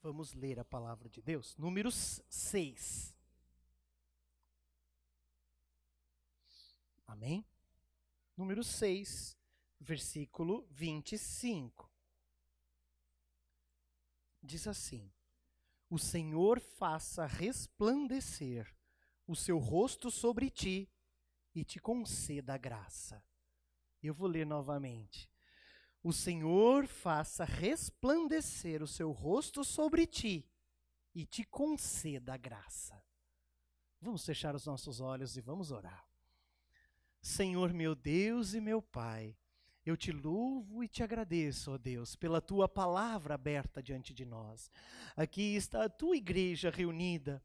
Vamos ler a palavra de Deus. Números 6. Amém? Número 6, versículo 25. Diz assim: o Senhor faça resplandecer o seu rosto sobre ti e te conceda graça. Eu vou ler novamente. O Senhor faça resplandecer o seu rosto sobre ti e te conceda graça. Vamos fechar os nossos olhos e vamos orar. Senhor meu Deus e meu Pai, eu te louvo e te agradeço, ó Deus, pela tua palavra aberta diante de nós. Aqui está a tua igreja reunida.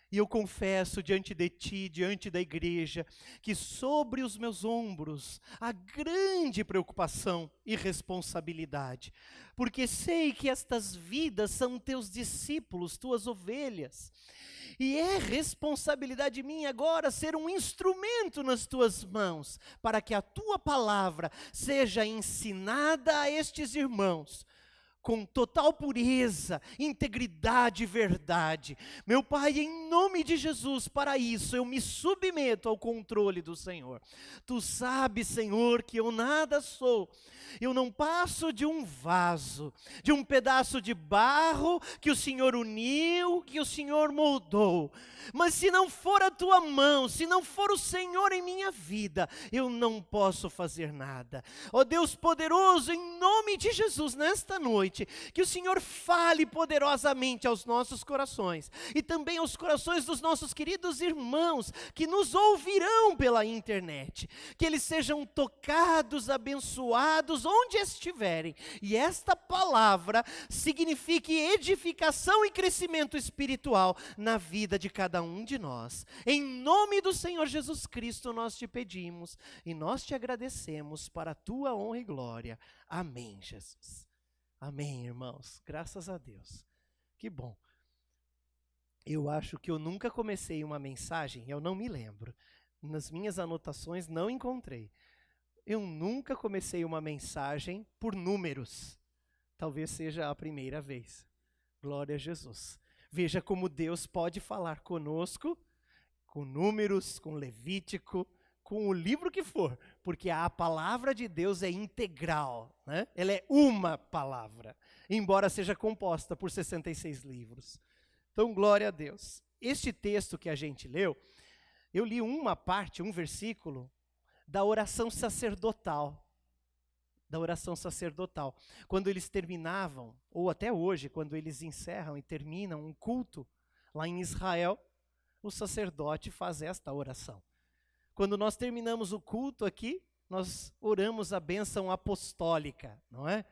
E eu confesso diante de ti, diante da igreja, que sobre os meus ombros há grande preocupação e responsabilidade, porque sei que estas vidas são teus discípulos, tuas ovelhas, e é responsabilidade minha agora ser um instrumento nas tuas mãos, para que a tua palavra seja ensinada a estes irmãos, com total pureza, integridade e verdade. Meu Pai, em nome de Jesus, para isso eu me submeto ao controle do Senhor. Tu sabes, Senhor, que eu nada sou. Eu não passo de um vaso, de um pedaço de barro que o Senhor uniu, que o Senhor moldou. Mas se não for a tua mão, se não for o Senhor em minha vida, eu não posso fazer nada. Ó Deus poderoso, em nome de Jesus, nesta noite, que o Senhor fale poderosamente aos nossos corações e também aos corações dos nossos queridos irmãos que nos ouvirão pela internet, que eles sejam tocados, abençoados onde estiverem, e esta palavra signifique edificação e crescimento espiritual na vida de cada um de nós. Em nome do Senhor Jesus Cristo nós te pedimos e nós te agradecemos para a tua honra e glória. Amém, Jesus. Amém, irmãos. Graças a Deus. Que bom. Eu acho que eu nunca comecei uma mensagem, eu não me lembro. Nas minhas anotações não encontrei. Eu nunca comecei uma mensagem por números. Talvez seja a primeira vez. Glória a Jesus. Veja como Deus pode falar conosco, com números, com Levítico, com o livro que for, porque a palavra de Deus é integral, né? Ela é uma palavra, embora seja composta por 66 livros. Então, glória a Deus. Este texto que a gente leu, eu li uma parte, um versículo, da oração sacerdotal. Da oração sacerdotal. Quando eles terminavam, ou até hoje, quando eles encerram e terminam um culto lá em Israel, o sacerdote faz esta oração. Quando nós terminamos o culto aqui, nós oramos a bênção apostólica, não é?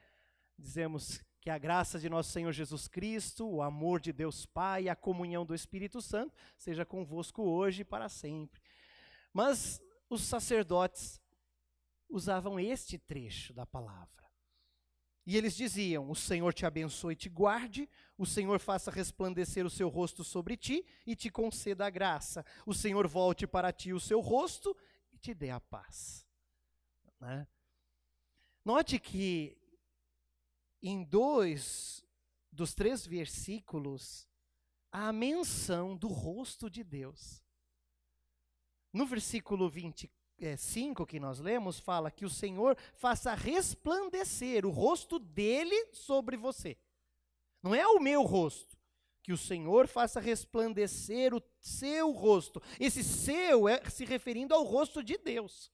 Dizemos que a graça de nosso Senhor Jesus Cristo, o amor de Deus Pai, a comunhão do Espírito Santo, seja convosco hoje e para sempre. Mas os sacerdotes usavam este trecho da palavra. E eles diziam: o Senhor te abençoe e te guarde, o Senhor faça resplandecer o seu rosto sobre ti e te conceda a graça. O Senhor volte para ti o seu rosto e te dê a paz. Né? Note que em 2 dos 3 versículos há a menção do rosto de Deus. No versículo 25 que nós lemos, fala que o Senhor faça resplandecer o rosto dele sobre você. Não é o meu rosto. Que o Senhor faça resplandecer o seu rosto. Esse seu é se referindo ao rosto de Deus.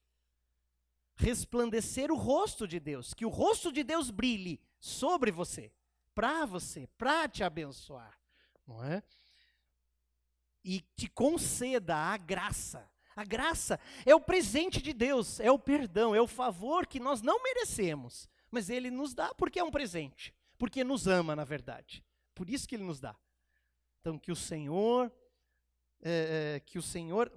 Resplandecer o rosto de Deus. Que o rosto de Deus brilhe sobre você, para te abençoar. Não é? E te conceda a graça. A graça é o presente de Deus, é o perdão, é o favor que nós não merecemos, mas Ele nos dá porque é um presente, porque nos ama, na verdade. Por isso que Ele nos dá. Então, que o Senhor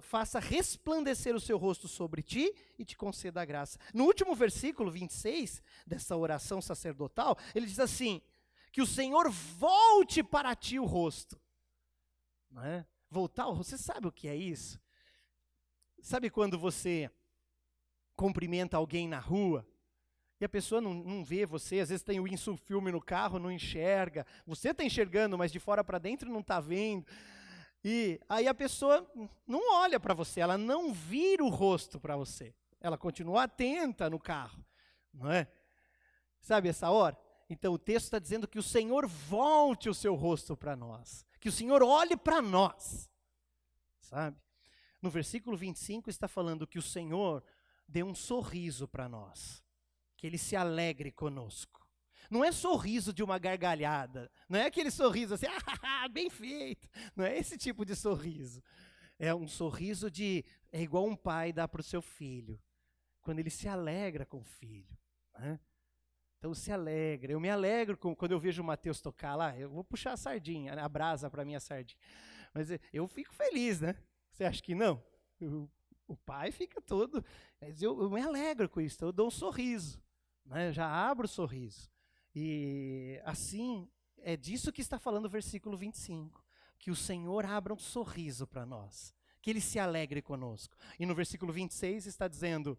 faça resplandecer o seu rosto sobre ti e te conceda a graça. No último versículo 26 dessa oração sacerdotal, ele diz assim: que o Senhor volte para ti o rosto. Não é? Voltar o rosto, você sabe o que é isso? Sabe quando você cumprimenta alguém na rua E a pessoa não vê você, às vezes tem o insufilme no carro, não enxerga. Você está enxergando, mas de fora para dentro não está vendo. E aí a pessoa não olha para você, ela não vira o rosto para você. Ela continua atenta no carro, não é? Sabe essa hora? Então o texto está dizendo que o Senhor volte o seu rosto para nós. Que o Senhor olhe para nós, sabe? No versículo 25 está falando que o Senhor dê um sorriso para nós. Que Ele se alegre conosco. Não é sorriso de uma gargalhada, não é aquele sorriso assim, bem feito, não é esse tipo de sorriso. É um sorriso é igual um pai dá para o seu filho, quando ele se alegra com o filho, né? Então se alegra, eu me alegro quando eu vejo o Mateus tocar lá, eu vou puxar a sardinha, a brasa para minha sardinha, mas eu fico feliz, né? Você acha que não? O pai fica todo, mas eu me alegro com isso, eu dou um sorriso. Né, já abro o sorriso. E assim, é disso que está falando o versículo 25. Que o Senhor abra um sorriso para nós. Que Ele se alegre conosco. E no versículo 26 está dizendo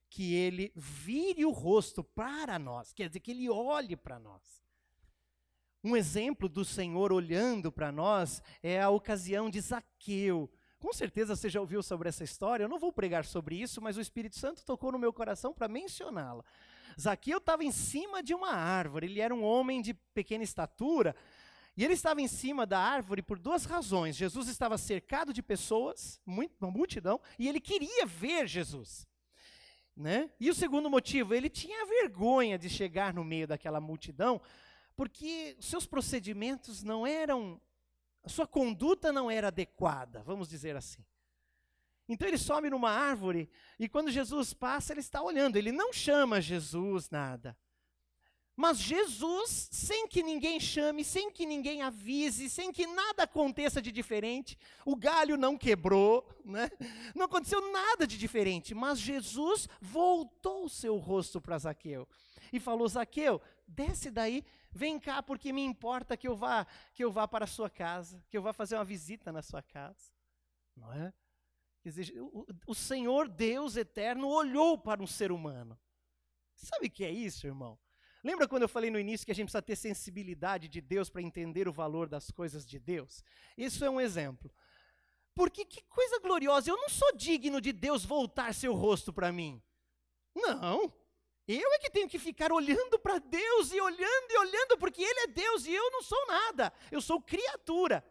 que Ele vire o rosto para nós. Quer dizer, que Ele olhe para nós. Um exemplo do Senhor olhando para nós é a ocasião de Zaqueu. Com certeza você já ouviu sobre essa história. Eu não vou pregar sobre isso, mas o Espírito Santo tocou no meu coração para mencioná-la. Zaqueu estava em cima de uma árvore, ele era um homem de pequena estatura, e ele estava em cima da árvore por duas razões. Jesus estava cercado de pessoas, uma multidão, e ele queria ver Jesus. Né? E o segundo motivo, ele tinha vergonha de chegar no meio daquela multidão, porque seus procedimentos não eram, a sua conduta não era adequada, vamos dizer assim. Então ele sobe numa árvore e quando Jesus passa, ele está olhando. Ele não chama Jesus nada. Mas Jesus, sem que ninguém chame, sem que ninguém avise, sem que nada aconteça de diferente, o galho não quebrou, né? Não aconteceu nada de diferente, mas Jesus voltou o seu rosto para Zaqueu e falou: Zaqueu, desce daí, vem cá, porque me importa que eu vá para a sua casa, que eu vá fazer uma visita na sua casa, não é? O Senhor Deus eterno olhou para um ser humano. Sabe o que é isso, irmão? Lembra quando eu falei no início que a gente precisa ter sensibilidade de Deus para entender o valor das coisas de Deus? Isso é um exemplo. Porque que coisa gloriosa, eu não sou digno de Deus voltar seu rosto para mim. Não, eu é que tenho que ficar olhando para Deus e olhando, porque Ele é Deus e eu não sou nada, eu sou criatura.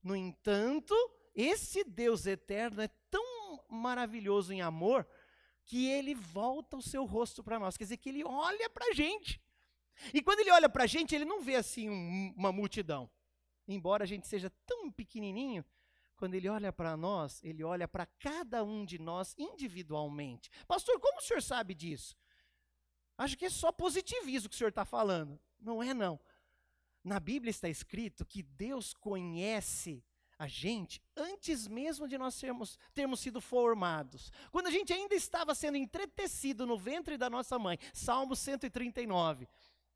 No entanto, esse Deus eterno é tão maravilhoso em amor que Ele volta o seu rosto para nós, quer dizer que Ele olha para a gente. E quando Ele olha para a gente, Ele não vê assim uma multidão. Embora a gente seja tão pequenininho, quando Ele olha para nós, Ele olha para cada um de nós individualmente. Pastor, como o senhor sabe disso? Acho que é só positivismo que o senhor está falando. Não é não. Na Bíblia está escrito que Deus conhece a gente antes mesmo de nós termos sido formados. Quando a gente ainda estava sendo entretecido no ventre da nossa mãe. Salmo 139.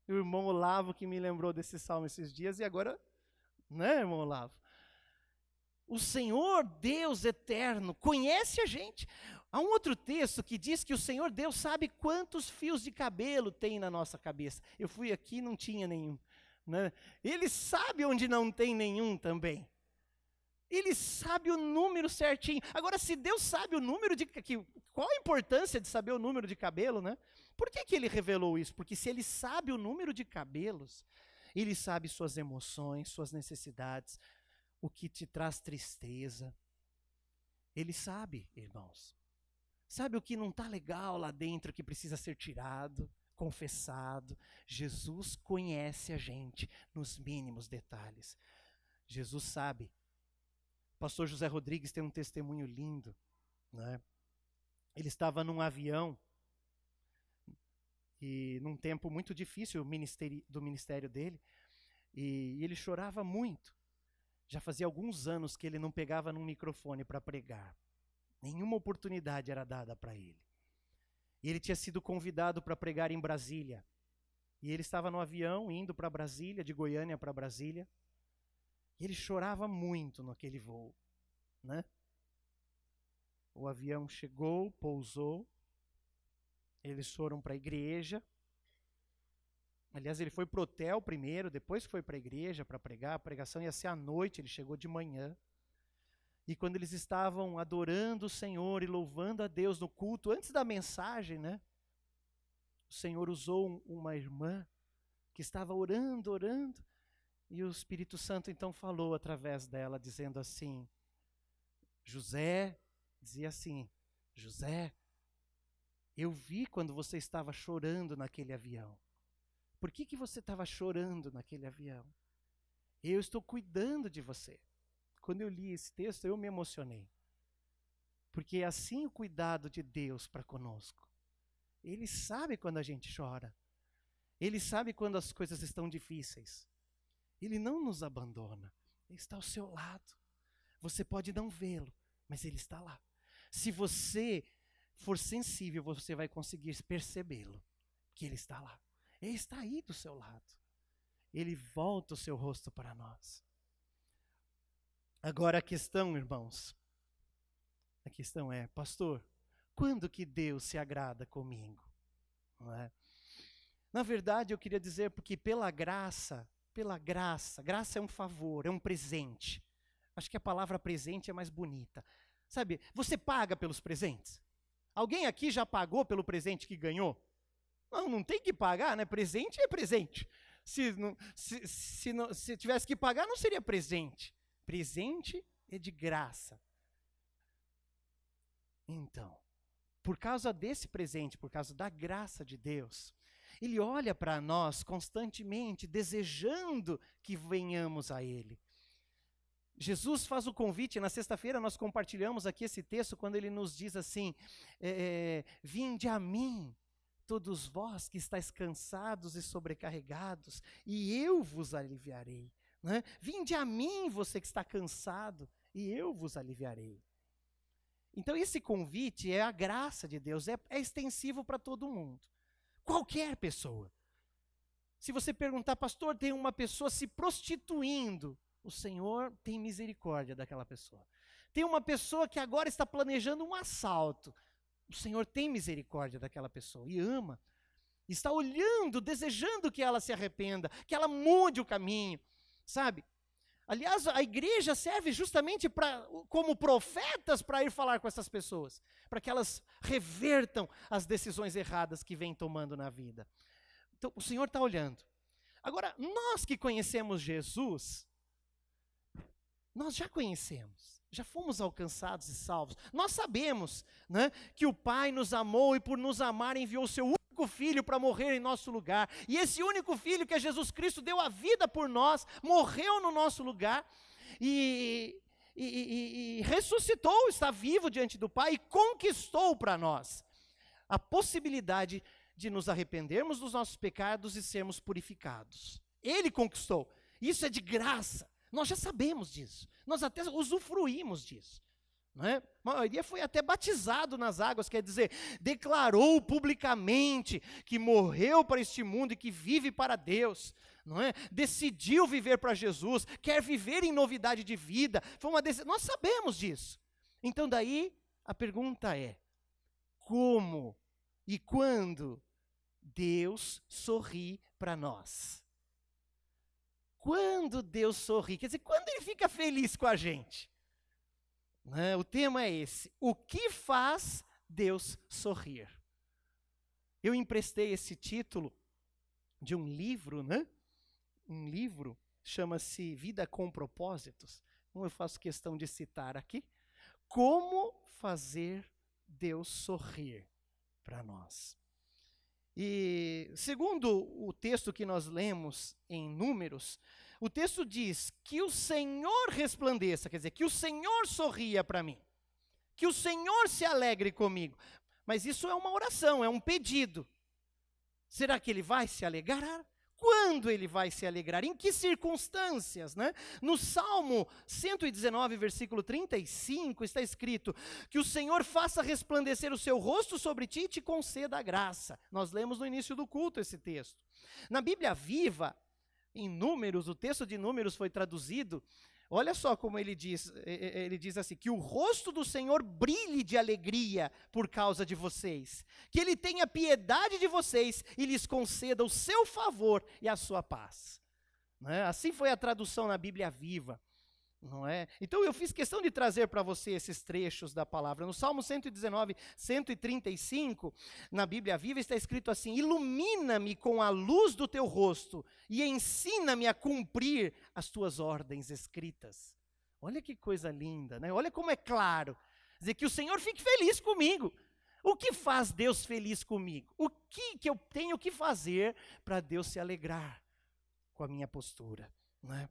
O irmão Olavo que me lembrou desse salmo esses dias e agora, né, irmão Olavo? O Senhor Deus eterno conhece a gente. Há um outro texto que diz que o Senhor Deus sabe quantos fios de cabelo tem na nossa cabeça. Eu fui aqui e não tinha nenhum. Né? Ele sabe onde não tem nenhum também. Ele sabe o número certinho. Agora, se Deus sabe o número qual a importância de saber o número de cabelo, né? Por que Ele revelou isso? Porque se Ele sabe o número de cabelos, Ele sabe suas emoções, suas necessidades, o que te traz tristeza. Ele sabe, irmãos. Sabe o que não está legal lá dentro, que precisa ser tirado, confessado. Jesus conhece a gente nos mínimos detalhes. Jesus sabe. O pastor José Rodrigues tem um testemunho lindo, né? Ele estava num avião e num tempo muito difícil do ministério dele, e ele chorava muito. Já fazia alguns anos que ele não pegava num microfone para pregar. Nenhuma oportunidade era dada para ele. E ele tinha sido convidado para pregar em Brasília. E ele estava no avião indo para Brasília, de Goiânia para Brasília. E ele chorava muito naquele voo, né? O avião chegou, pousou. Eles foram para a igreja, Aliás, ele foi para o hotel primeiro, depois que foi para a igreja para pregar. A pregação ia ser à noite, ele chegou de manhã. E quando eles estavam adorando o Senhor e louvando a Deus no culto, antes da mensagem, né? O Senhor usou uma irmã que estava orando, e o Espírito Santo então falou através dela, dizendo assim, José, eu vi quando você estava chorando naquele avião. Por que você estava chorando naquele avião? Eu estou cuidando de você. Quando eu li esse texto, eu me emocionei. Porque é assim o cuidado de Deus para conosco. Ele sabe quando a gente chora. Ele sabe quando as coisas estão difíceis. Ele não nos abandona. Ele está ao seu lado. Você pode não vê-lo, mas ele está lá. Se você for sensível, você vai conseguir percebê-lo, que ele está lá. Ele está aí do seu lado. Ele volta o seu rosto para nós. Agora a questão, irmãos, a questão é, pastor, quando que Deus se agrada comigo? Não é? Na verdade, eu queria dizer, porque graça é um favor, é um presente. Acho que a palavra presente é mais bonita. Sabe, você paga pelos presentes? Alguém aqui já pagou pelo presente que ganhou? Não tem que pagar, né? Presente é presente. Se tivesse que pagar, não seria presente. Presente é de graça. Então, por causa desse presente, por causa da graça de Deus, Ele olha para nós constantemente, desejando que venhamos a Ele. Jesus faz o convite, na sexta-feira nós compartilhamos aqui esse texto, quando Ele nos diz assim, vinde a mim, todos vós que estáis cansados e sobrecarregados, e eu vos aliviarei. Né? Vinde a mim, você que está cansado, e eu vos aliviarei. Então esse convite é a graça de Deus, é extensivo para todo mundo. Qualquer pessoa. Se você perguntar, pastor, tem uma pessoa se prostituindo, o Senhor tem misericórdia daquela pessoa. Tem uma pessoa que agora está planejando um assalto, o Senhor tem misericórdia daquela pessoa e ama. Está olhando, desejando que ela se arrependa, que ela mude o caminho, sabe? Aliás, a igreja serve justamente como profetas para ir falar com essas pessoas, para que elas revertam as decisões erradas que vêm tomando na vida. Então, o Senhor está olhando. Agora, nós que conhecemos Jesus, nós já conhecemos, já fomos alcançados e salvos. Nós sabemos, né, que o Pai nos amou e por nos amar enviou o seu único Filho para morrer em nosso lugar. E esse único Filho, que é Jesus Cristo, deu a vida por nós, morreu no nosso lugar e ressuscitou, está vivo diante do Pai e conquistou para nós a possibilidade de nos arrependermos dos nossos pecados e sermos purificados. Ele conquistou. Isso é de graça. Nós já sabemos disso. Nós até usufruímos disso. Não é? A maioria foi até batizado nas águas, quer dizer, declarou publicamente que morreu para este mundo e que vive para Deus. Não é? Decidiu viver para Jesus, quer viver em novidade de vida. Foi uma decisão. Nós sabemos disso. Então daí a pergunta é, como e quando Deus sorri para nós? Quando Deus sorri, quer dizer, quando Ele fica feliz com a gente? Né? O tema é esse, o que faz Deus sorrir? Eu emprestei esse título de um livro, né? Um livro, chama-se Vida com Propósitos, então eu faço questão de citar aqui, como fazer Deus sorrir para nós. E segundo o texto que nós lemos em Números, o texto diz que o Senhor resplandeça, quer dizer, que o Senhor sorria para mim, que o Senhor se alegre comigo. Mas isso é uma oração, é um pedido. Será que Ele vai se alegrar? Quando Ele vai se alegrar? Em que circunstâncias? Né? No Salmo 119, versículo 35, está escrito que o Senhor faça resplandecer o seu rosto sobre ti e te conceda a graça. Nós lemos no início do culto esse texto. Na Bíblia Viva, em Números, o texto de Números foi traduzido Olha só como ele diz assim, que o rosto do Senhor brilhe de alegria por causa de vocês, que ele tenha piedade de vocês e lhes conceda o seu favor e a sua paz. Não é? Assim foi a tradução na Bíblia Viva. Não é? Então eu fiz questão de trazer para você esses trechos da palavra. No Salmo 119, 135, na Bíblia Viva está escrito assim: ilumina-me com a luz do teu rosto e ensina-me a cumprir as tuas ordens escritas. Olha que coisa linda, né? Olha como é claro. Quer dizer, que o Senhor fique feliz comigo. O que faz Deus feliz comigo? O que eu tenho que fazer para Deus se alegrar com a minha postura? Não é?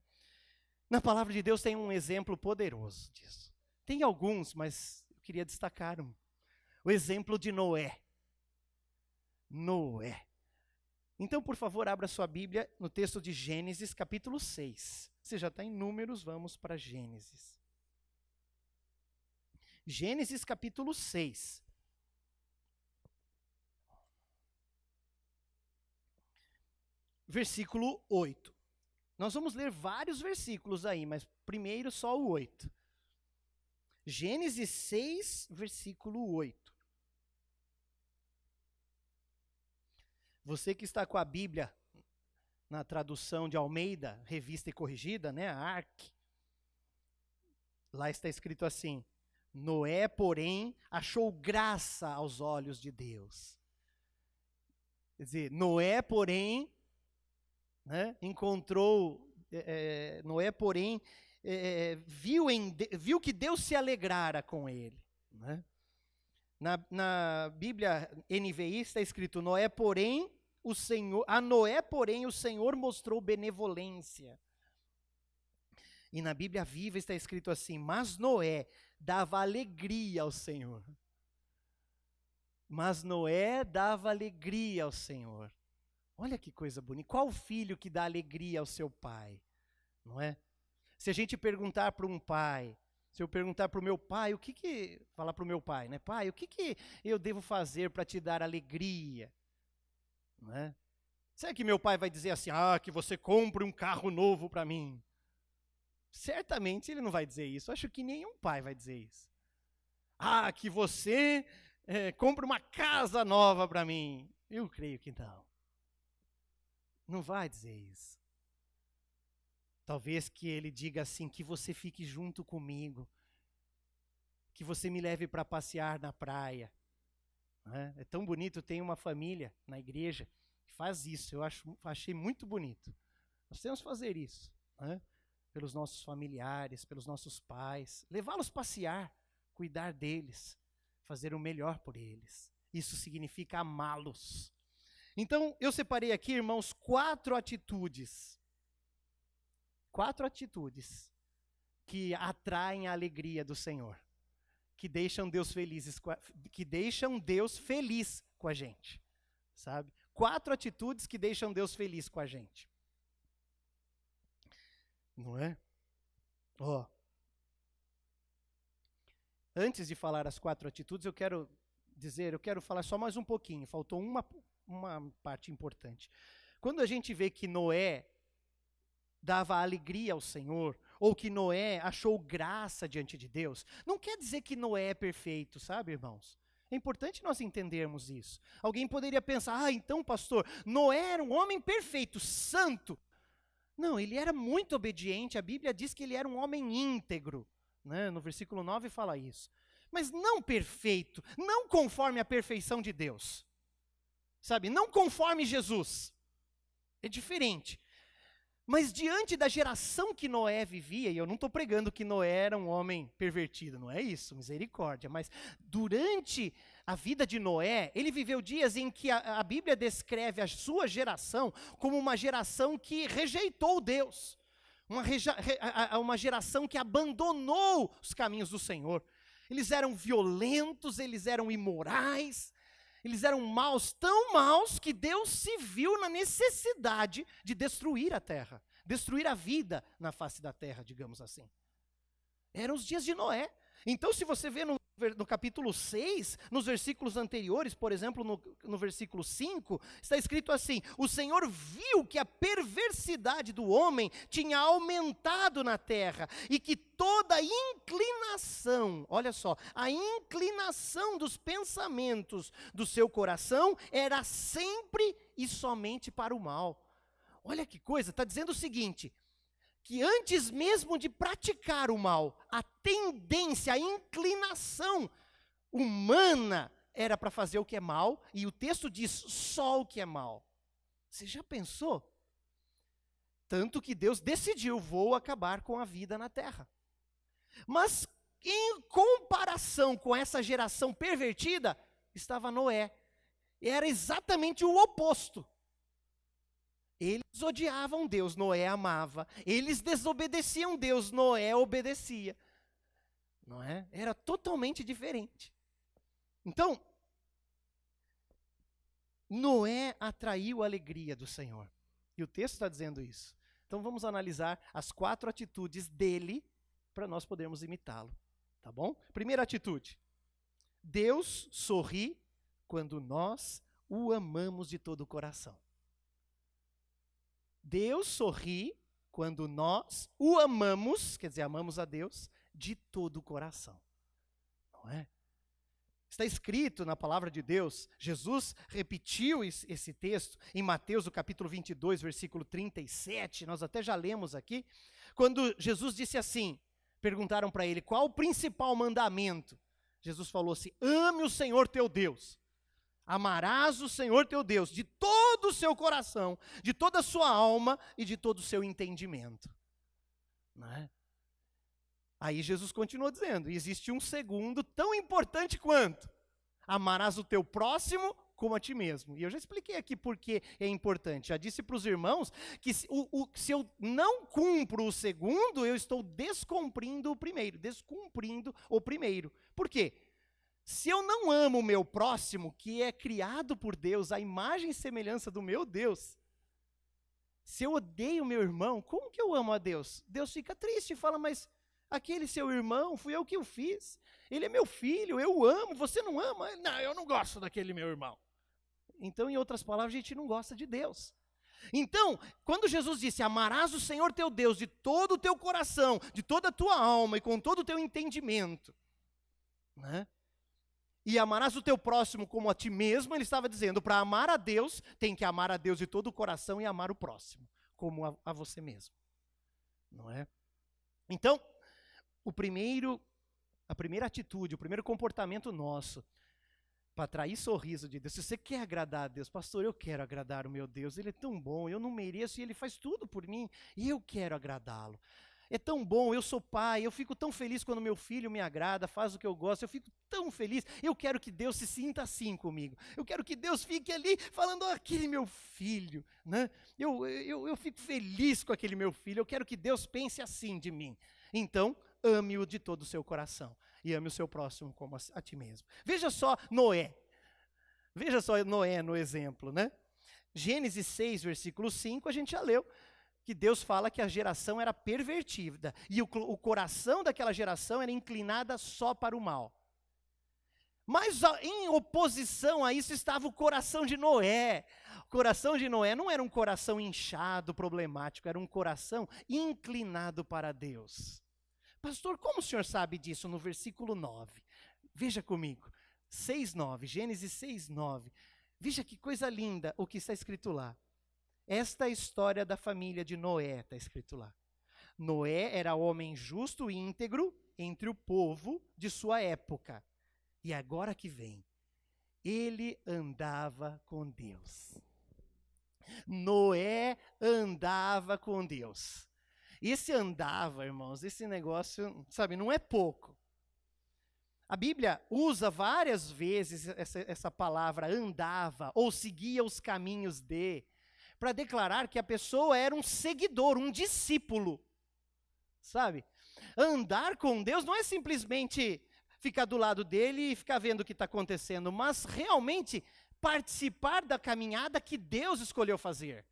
Na palavra de Deus tem um exemplo poderoso disso. Tem alguns, mas eu queria destacar um. O exemplo de Noé. Noé. Então, por favor, abra sua Bíblia no texto de Gênesis, capítulo 6. Você já está em Números, vamos para Gênesis. Gênesis, capítulo 6. Versículo 8. Nós vamos ler vários versículos aí, mas primeiro só o 8. Gênesis 6, versículo 8. Você que está com a Bíblia na tradução de Almeida, revista e corrigida, né, a ARC, lá está escrito assim: Noé, porém, achou graça aos olhos de Deus. Quer dizer, Noé, porém, né, Noé, porém, viu que Deus se alegrara com ele. Né? Na Bíblia NVI está escrito: a Noé, porém, o Senhor mostrou benevolência. E na Bíblia Viva está escrito assim: mas Noé dava alegria ao Senhor. Mas Noé dava alegria ao Senhor. Olha que coisa bonita. Qual filho que dá alegria ao seu pai? Não é? Se a gente perguntar para um pai, se eu perguntar para o meu pai, falar para o meu pai, né? Pai, o que eu devo fazer para te dar alegria? Não é? Será que meu pai vai dizer assim: que você compre um carro novo para mim? Certamente ele não vai dizer isso. Acho que nenhum pai vai dizer isso. Que você compre uma casa nova para mim. Eu creio que não. Não vai dizer isso. Talvez que ele diga assim: que você fique junto comigo, que você me leve para passear na praia. É tão bonito, tem uma família na igreja que faz isso, achei muito bonito. Nós temos que fazer isso, pelos nossos familiares, pelos nossos pais, levá-los passear, cuidar deles, fazer o melhor por eles. Isso significa amá-los. Então, eu separei aqui, irmãos, 4 atitudes. 4 atitudes que atraem a alegria do Senhor, que deixam Deus feliz com a gente, sabe? 4 atitudes que deixam Deus feliz com a gente. Não é? Antes de falar as 4 atitudes, eu quero falar só mais um pouquinho, faltou uma parte importante. Quando a gente vê que Noé dava alegria ao Senhor, ou que Noé achou graça diante de Deus, não quer dizer que Noé é perfeito, sabe, irmãos? É importante nós entendermos isso. Alguém poderia pensar: então, pastor, Noé era um homem perfeito, santo. Não, ele era muito obediente, a Bíblia diz que ele era um homem íntegro, né? No versículo 9 fala isso. Mas não perfeito, não conforme a perfeição de Deus. Sabe, não conforme Jesus. É diferente. Mas diante da geração que Noé vivia, e eu não estou pregando que Noé era um homem pervertido, não é isso, misericórdia, mas durante a vida de Noé, ele viveu dias em que a Bíblia descreve a sua geração como uma geração que rejeitou Deus, uma geração que abandonou os caminhos do Senhor. Eles eram violentos, eles eram imorais, eles eram maus, tão maus que Deus se viu na necessidade de destruir a terra, destruir a vida na face da terra, digamos assim. Eram os dias de Noé. Então, se você vê no capítulo 6, nos versículos anteriores, por exemplo, no versículo 5, está escrito assim: o Senhor viu que a perversidade do homem tinha aumentado na terra, e que toda inclinação, olha só, a inclinação dos pensamentos do seu coração era sempre e somente para o mal. Olha que coisa, está dizendo o seguinte: que antes mesmo de praticar o mal, a tendência, a inclinação humana era para fazer o que é mal, e o texto diz só o que é mal. Você já pensou? Tanto que Deus decidiu, vou acabar com a vida na terra. Mas em comparação com essa geração pervertida, estava Noé. Era exatamente o oposto. Eles odiavam Deus, Noé amava. Eles desobedeciam Deus, Noé obedecia. Não é? Era totalmente diferente. Então, Noé atraiu a alegria do Senhor. E o texto está dizendo isso. Então vamos analisar as 4 atitudes dele para nós podermos imitá-lo. Tá bom? Primeira atitude. Deus sorri quando nós o amamos de todo o coração. Deus sorri quando nós o amamos, quer dizer, amamos a Deus, de todo o coração. Não é? Está escrito na palavra de Deus, Jesus repetiu esse texto em Mateus, no capítulo 22, versículo 37, nós até já lemos aqui, quando Jesus disse assim, perguntaram para ele, qual o principal mandamento? Jesus falou assim, ame o Senhor teu Deus. Amarás o Senhor teu Deus de todo o seu coração, de toda a sua alma e de todo o seu entendimento. Não é? Aí Jesus continuou dizendo, existe um segundo tão importante quanto, amarás o teu próximo como a ti mesmo. E eu já expliquei aqui por que é importante. Já disse para os irmãos que se eu não cumpro o segundo, eu estou descumprindo o primeiro. Por quê? Se eu não amo o meu próximo, que é criado por Deus, a imagem e semelhança do meu Deus, se eu odeio o meu irmão, como que eu amo a Deus? Deus fica triste e fala, mas aquele seu irmão, fui eu que o fiz, ele é meu filho, eu o amo, você não ama? Não, eu não gosto daquele meu irmão. Então, em outras palavras, a gente não gosta de Deus. Então, quando Jesus disse, amarás o Senhor teu Deus de todo o teu coração, de toda a tua alma e com todo o teu entendimento, né? E amarás o teu próximo como a ti mesmo, ele estava dizendo, para amar a Deus, tem que amar a Deus de todo o coração e amar o próximo, como a você mesmo. Não é? Então, a primeira atitude, o primeiro comportamento nosso, para atrair sorriso de Deus, se você quer agradar a Deus, pastor, eu quero agradar o meu Deus, ele é tão bom, eu não mereço e ele faz tudo por mim, e eu quero agradá-lo. É tão bom, eu sou pai, eu fico tão feliz quando meu filho me agrada, faz o que eu gosto, eu fico tão feliz, eu quero que Deus se sinta assim comigo, eu quero que Deus fique ali falando, aquele meu filho, né? Eu fico feliz com aquele meu filho, eu quero que Deus pense assim de mim. Então, ame-o de todo o seu coração, e ame o seu próximo como a ti mesmo. Veja só Noé no exemplo, né? Gênesis 6, versículo 5, a gente já leu, que Deus fala que a geração era pervertida, e o coração daquela geração era inclinada só para o mal. Mas em oposição a isso estava o coração de Noé. O coração de Noé não era um coração inchado, problemático, era um coração inclinado para Deus. Pastor, como o senhor sabe disso? No versículo 9. Veja comigo, 6:9, Gênesis 6:9. Veja que coisa linda o que está escrito lá. Esta é a história da família de Noé, está escrito lá. Noé era homem justo e íntegro entre o povo de sua época. E agora que vem, ele andava com Deus. Noé andava com Deus. Esse andava, irmãos, esse negócio, sabe, não é pouco. A Bíblia usa várias vezes essa palavra andava, ou seguia os caminhos de, para declarar que a pessoa era um seguidor, um discípulo, sabe? Andar com Deus não é simplesmente ficar do lado dele e ficar vendo o que está acontecendo, mas realmente participar da caminhada que Deus escolheu fazer.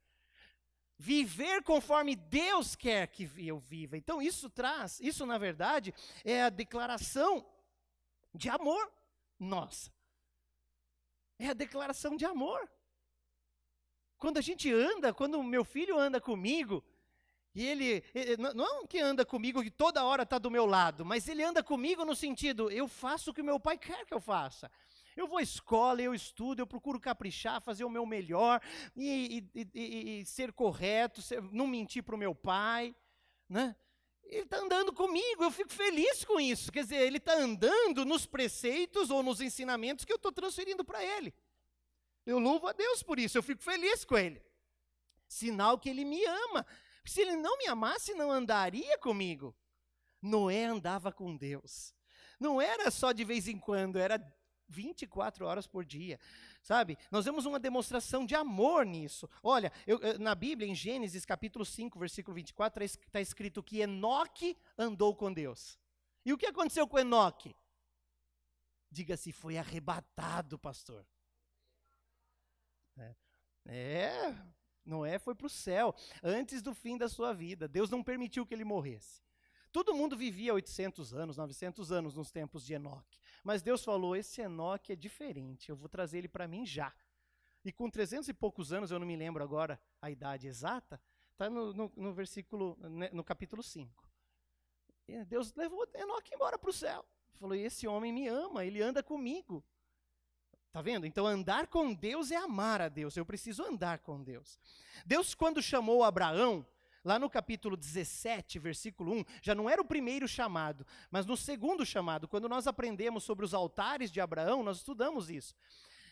Viver conforme Deus quer que eu viva. Então isso na verdade, é a declaração de amor nossa. É a declaração de amor. Quando a gente anda, quando o meu filho anda comigo, e ele não que anda comigo que toda hora está do meu lado, mas ele anda comigo no sentido, eu faço o que o meu pai quer que eu faça. Eu vou à escola, eu estudo, eu procuro caprichar, fazer o meu melhor, e ser correto, não mentir para o meu pai, né? Ele está andando comigo, eu fico feliz com isso. Quer dizer, ele está andando nos preceitos ou nos ensinamentos que eu estou transferindo para ele. Eu louvo a Deus por isso, eu fico feliz com ele. Sinal que ele me ama. Se ele não me amasse, não andaria comigo. Noé andava com Deus. Não era só de vez em quando, era 24 horas por dia, sabe? Nós vemos uma demonstração de amor nisso. Olha, na Bíblia, em Gênesis capítulo 5, versículo 24, está escrito que Enoque andou com Deus. E o que aconteceu com Enoque? Diga-se, foi arrebatado, pastor. Noé foi para o céu, antes do fim da sua vida. Deus não permitiu que ele morresse. Todo mundo vivia 800 anos, 900 anos nos tempos de Enoque. Mas Deus falou, esse Enoque é diferente, eu vou trazer ele para mim já. E com 300 e poucos anos, eu não me lembro agora a idade exata, está no versículo, no capítulo 5. E Deus levou Enoque embora para o céu. Falou, esse homem me ama, ele anda comigo. Está vendo? Então andar com Deus é amar a Deus, eu preciso andar com Deus. Deus, quando chamou Abraão, lá no capítulo 17, versículo 1, já não era o primeiro chamado, mas no segundo chamado, quando nós aprendemos sobre os altares de Abraão, nós estudamos isso.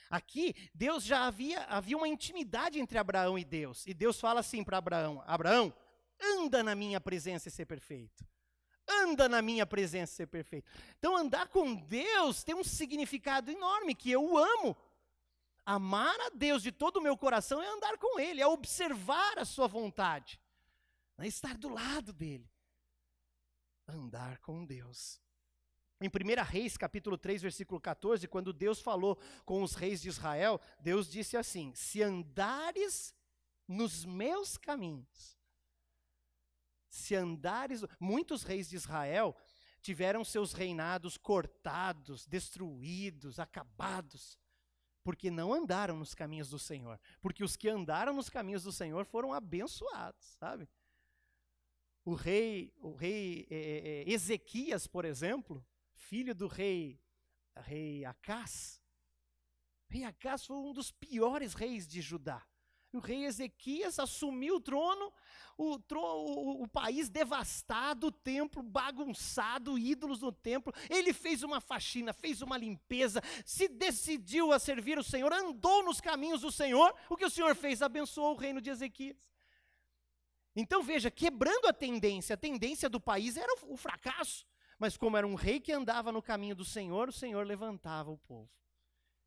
Aqui, Deus já havia uma intimidade entre Abraão e Deus fala assim para Abraão, Abraão, anda na minha presença e ser perfeito. Anda na minha presença e ser perfeito. Então andar com Deus tem um significado enorme, que eu o amo. Amar a Deus de todo o meu coração é andar com Ele, é observar a sua vontade. É estar do lado dele. Andar com Deus. Em 1 Reis, capítulo 3, versículo 14, quando Deus falou com os reis de Israel, Deus disse assim, se andares nos meus caminhos, se andares... Muitos reis de Israel tiveram seus reinados cortados, destruídos, acabados, porque não andaram nos caminhos do Senhor. Porque os que andaram nos caminhos do Senhor foram abençoados, sabe? O rei Ezequias, por exemplo, filho do rei Acás. O rei Acás foi um dos piores reis de Judá. O rei Ezequias assumiu o trono, o país devastado, o templo bagunçado, ídolos no templo. Ele fez uma faxina, fez uma limpeza, se decidiu a servir o Senhor, andou nos caminhos do Senhor. O que o Senhor fez? Abençoou o reino de Ezequias. Então veja, quebrando a tendência do país era o fracasso. Mas como era um rei que andava no caminho do Senhor, o Senhor levantava o povo.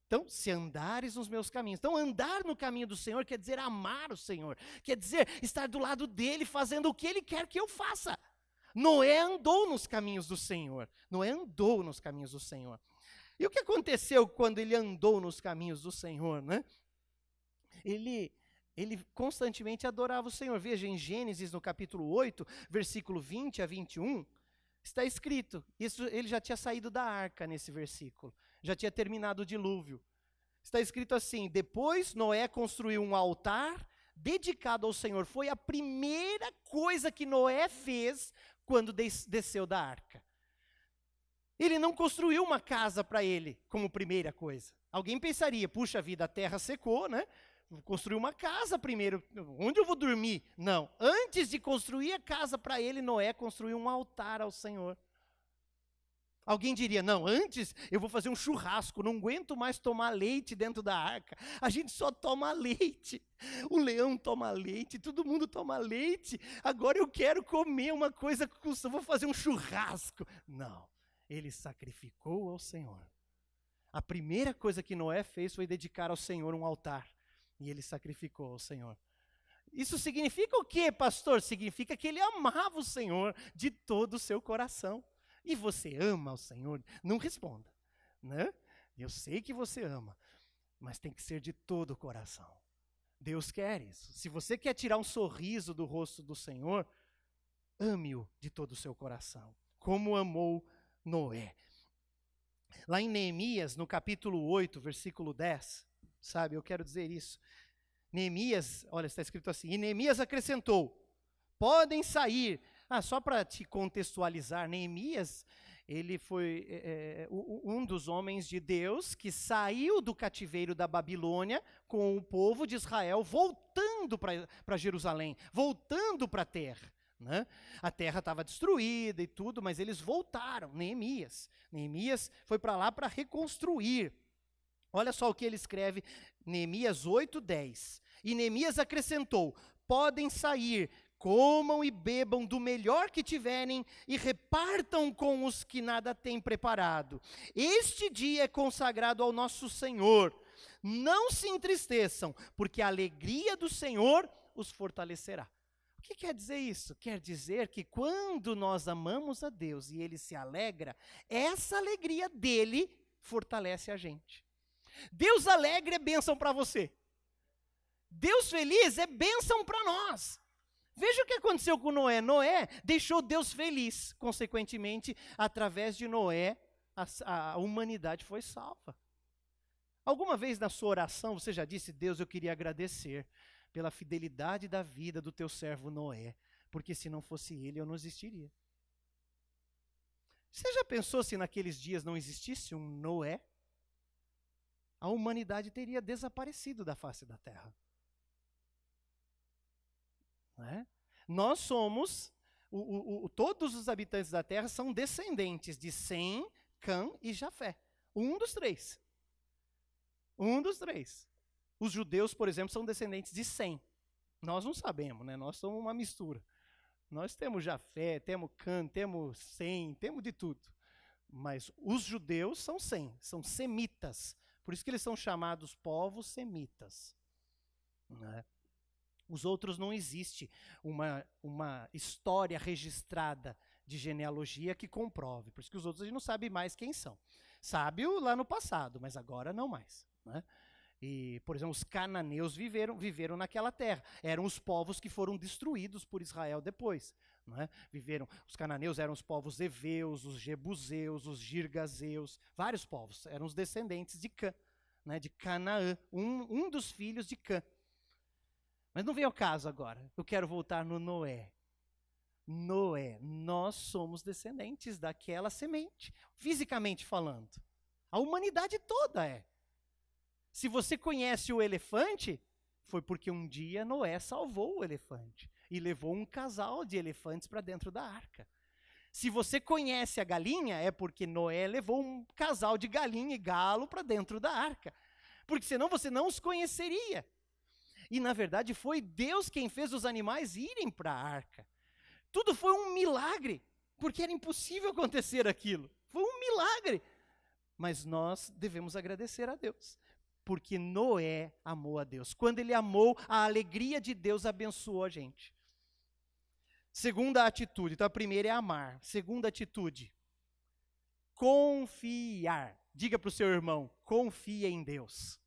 Então, se andares nos meus caminhos. Então, andar no caminho do Senhor quer dizer amar o Senhor. Quer dizer estar do lado dele, fazendo o que ele quer que eu faça. Noé andou nos caminhos do Senhor. Noé andou nos caminhos do Senhor. E o que aconteceu quando ele andou nos caminhos do Senhor, né? Ele constantemente adorava o Senhor. Veja, em Gênesis, no capítulo 8, versículo 20 a 21, está escrito, isso, ele já tinha saído da arca nesse versículo, já tinha terminado o dilúvio. Está escrito assim, depois Noé construiu um altar dedicado ao Senhor. Foi a primeira coisa que Noé fez quando desceu da arca. Ele não construiu uma casa para ele como primeira coisa. Alguém pensaria, puxa vida, a terra secou, né? Vou construir uma casa primeiro, onde eu vou dormir? Não, antes de construir a casa para ele, Noé construiu um altar ao Senhor. Alguém diria, não, antes eu vou fazer um churrasco, não aguento mais tomar leite dentro da arca. A gente só toma leite, o leão toma leite, todo mundo toma leite, agora eu quero comer uma coisa, vou fazer um churrasco. Não, ele sacrificou ao Senhor. A primeira coisa que Noé fez foi dedicar ao Senhor um altar. E ele sacrificou ao Senhor. Isso significa o quê, pastor? Significa que ele amava o Senhor de todo o seu coração. E você ama o Senhor? Não responda, né? Eu sei que você ama, mas tem que ser de todo o coração. Deus quer isso. Se você quer tirar um sorriso do rosto do Senhor, ame-o de todo o seu coração, como amou Noé. Lá em Neemias, no capítulo 8, versículo 10, sabe, eu quero dizer isso. Neemias, olha, está escrito assim, e Neemias acrescentou, podem sair. Só para te contextualizar, Neemias, ele foi um dos homens de Deus que saiu do cativeiro da Babilônia com o povo de Israel, voltando para Jerusalém, voltando para a terra. Né? A terra estava destruída e tudo, mas eles voltaram, Neemias foi para lá para reconstruir. Olha só o que ele escreve, Neemias 8:10. E Neemias acrescentou, podem sair, comam e bebam do melhor que tiverem e repartam com os que nada têm preparado. Este dia é consagrado ao nosso Senhor. Não se entristeçam, porque a alegria do Senhor os fortalecerá. O que quer dizer isso? Quer dizer que quando nós amamos a Deus e Ele se alegra, essa alegria dEle fortalece a gente. Deus alegre é bênção para você. Deus feliz é bênção para nós. Veja o que aconteceu com Noé. Noé deixou Deus feliz. Consequentemente, através de Noé, a humanidade foi salva. Alguma vez na sua oração você já disse, Deus, eu queria agradecer pela fidelidade da vida do teu servo Noé, porque se não fosse ele, eu não existiria. Você já pensou se naqueles dias não existisse um Noé? A humanidade teria desaparecido da face da terra. Não é? Nós somos, todos os habitantes da terra são descendentes de Sem, Cã e Jafé. Um dos três. Os judeus, por exemplo, são descendentes de Sem. Nós não sabemos, né? Nós somos uma mistura. Nós temos Jafé, temos Cã, temos Sem, temos de tudo. Mas os judeus são Sem, são semitas. Por isso que eles são chamados povos semitas. Né? Os outros não existe uma história registrada de genealogia que comprove. Por isso que os outros a gente não sabe mais quem são. Sabe lá no passado, mas agora não mais. Né? E, por exemplo, os cananeus viveram naquela terra. Eram os povos que foram destruídos por Israel depois. Né? Os cananeus eram os povos heveus, os jebuseus, os girgazeus, vários povos. Eram os descendentes de Cã, né? De Canaã, um dos filhos de Cã. Mas não vem ao caso agora. Eu quero voltar no Noé. Noé, nós somos descendentes daquela semente, fisicamente falando. A humanidade toda é. Se você conhece o elefante, foi porque um dia Noé salvou o elefante e levou um casal de elefantes para dentro da arca. Se você conhece a galinha, é porque Noé levou um casal de galinha e galo para dentro da arca. Porque senão você não os conheceria. E na verdade foi Deus quem fez os animais irem para a arca. Tudo foi um milagre, porque era impossível acontecer aquilo. Foi um milagre. Mas nós devemos agradecer a Deus. Porque Noé amou a Deus. Quando ele amou, a alegria de Deus abençoou a gente. Segunda atitude. Então a primeira é amar. Segunda atitude. Confiar. Diga para o seu irmão, confia em Deus.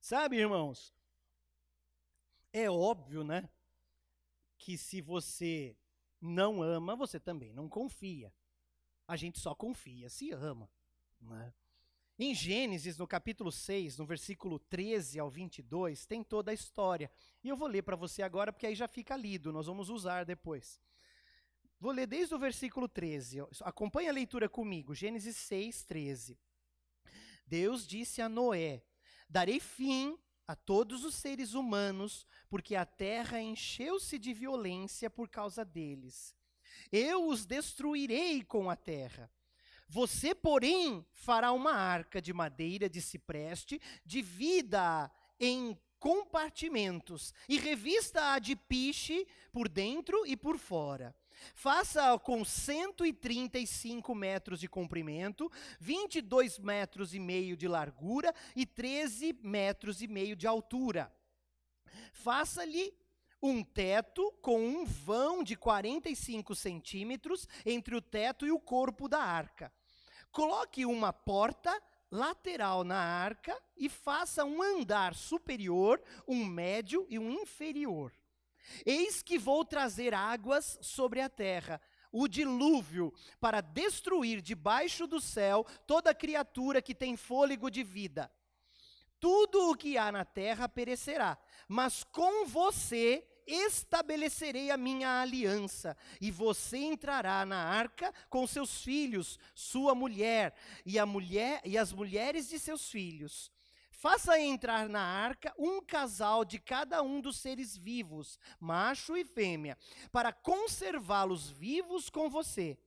Sabe, irmãos, é óbvio, né, que se você não ama, você também não confia. A gente só confia se ama. Né? Em Gênesis, no capítulo 6, no versículo 13 ao 22, tem toda a história. E eu vou ler para você agora, porque aí já fica lido, nós vamos usar depois. Vou ler desde o versículo 13. Acompanhe a leitura comigo, Gênesis 6, 13. Deus disse a Noé, darei fim a todos os seres humanos, porque a terra encheu-se de violência por causa deles. Eu os destruirei com a terra. Você, porém, fará uma arca de madeira de cipreste, divida-a em compartimentos e revista-a de piche por dentro e por fora. Faça-a com 135 metros de comprimento, 22 metros e meio de largura e 13 metros e meio de altura. Faça-lhe um teto com um vão de 45 centímetros entre o teto e o corpo da arca. Coloque uma porta lateral na arca e faça um andar superior, um médio e um inferior. Eis que vou trazer águas sobre a terra, o dilúvio, para destruir debaixo do céu toda criatura que tem fôlego de vida. Tudo o que há na terra perecerá, mas com você estabelecerei a minha aliança, e você entrará na arca com seus filhos, sua mulher e as mulheres de seus filhos. Faça entrar na arca um casal de cada um dos seres vivos, macho e fêmea, para conservá-los vivos com você.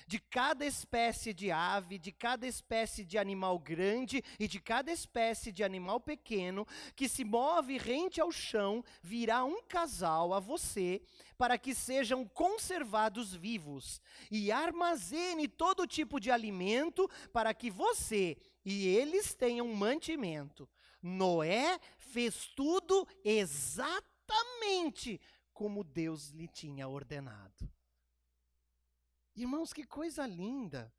De cada espécie de ave, de cada espécie de animal grande e de cada espécie de animal pequeno, que se move rente ao chão, virá um casal a você, para que sejam conservados vivos. E armazene todo tipo de alimento, para que você e eles tenham mantimento. Noé fez tudo exatamente como Deus lhe tinha ordenado. Irmãos, que coisa linda.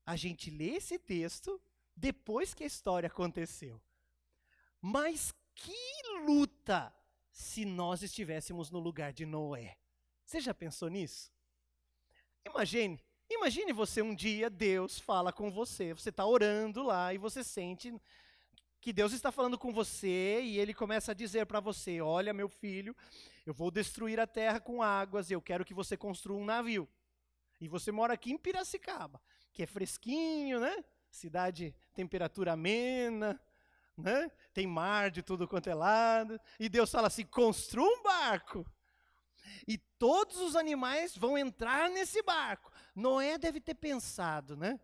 A gente lê esse texto depois que a história aconteceu. Mas que luta se nós estivéssemos no lugar de Noé. Você já pensou nisso? Imagine você um dia, Deus fala com você está orando lá e você sente que Deus está falando com você e Ele começa a dizer para você, olha meu filho, eu vou destruir a terra com águas e eu quero que você construa um navio. E você mora aqui em Piracicaba, que é fresquinho, né? Cidade, temperatura amena, né? Tem mar de tudo quanto é lado. E Deus fala assim, construa um barco. E todos os animais vão entrar nesse barco. Noé deve ter pensado, né?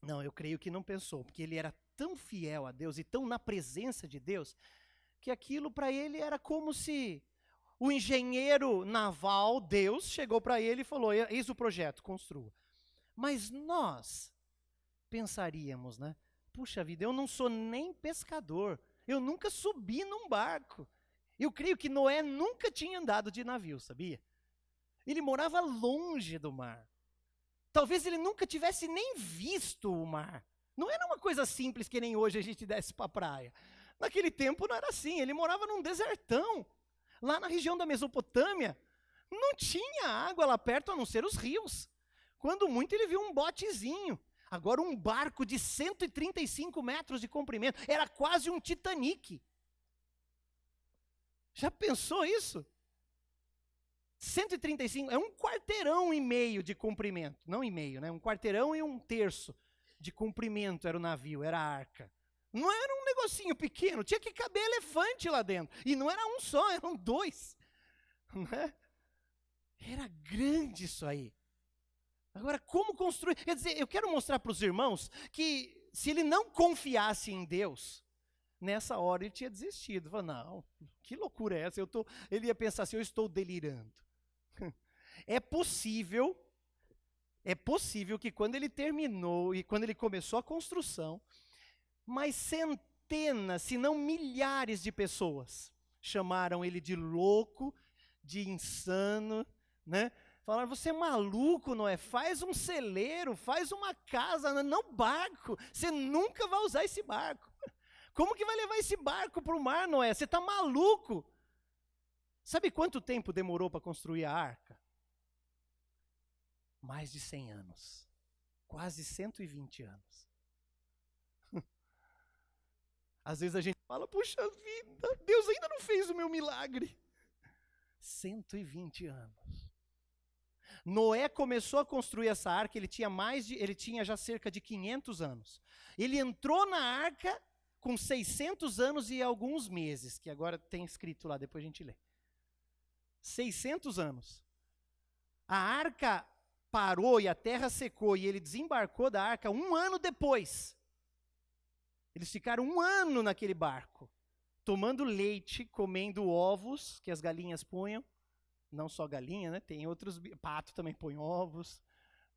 Não, eu creio que não pensou, porque ele era tão fiel a Deus e tão na presença de Deus, que aquilo para ele era como se o engenheiro naval, Deus, chegou para ele e falou, eis o projeto, construa. Mas nós pensaríamos, né? Puxa vida, eu não sou nem pescador, eu nunca subi num barco. Eu creio que Noé nunca tinha andado de navio, sabia? Ele morava longe do mar. Talvez ele nunca tivesse nem visto o mar. Não era uma coisa simples que nem hoje a gente desce para a praia. Naquele tempo não era assim, ele morava num desertão. Lá na região da Mesopotâmia, não tinha água lá perto a não ser os rios. Quando muito ele viu um botezinho. Agora um barco de 135 metros de comprimento. Era quase um Titanic. Já pensou isso? 135, é um quarteirão e meio de comprimento. Não e meio, né? Um quarteirão e um terço de comprimento era o navio, era a arca. Não era um negocinho pequeno, tinha que caber elefante lá dentro. E não era um só, eram dois. Né? Era grande isso aí. Agora, como construir? Quer dizer, eu quero mostrar para os irmãos que se ele não confiasse em Deus, nessa hora ele tinha desistido. Falou, não, que loucura é essa? Ele ia pensar assim, eu estou delirando. É possível que quando ele terminou e quando ele começou a construção, mas centenas, se não milhares de pessoas chamaram ele de louco, de insano, né? Falaram, você é maluco, Noé? Faz um celeiro, faz uma casa, não barco. Você nunca vai usar esse barco. Como que vai levar esse barco para o mar, Noé? Você está maluco? Sabe quanto tempo demorou para construir a arca? Mais de 100 anos. Quase 120 anos. Às vezes a gente fala, puxa vida, Deus ainda não fez o meu milagre. 120 anos. Noé começou a construir essa arca, ele tinha já cerca de 500 anos. Ele entrou na arca com 600 anos e alguns meses, que agora tem escrito lá, depois a gente lê. 600 anos. A arca parou e a terra secou e ele desembarcou da arca 1 ano depois. Eles ficaram 1 ano naquele barco, tomando leite, comendo ovos que as galinhas punham. Não só galinha, né? Tem outros, pato também põe ovos,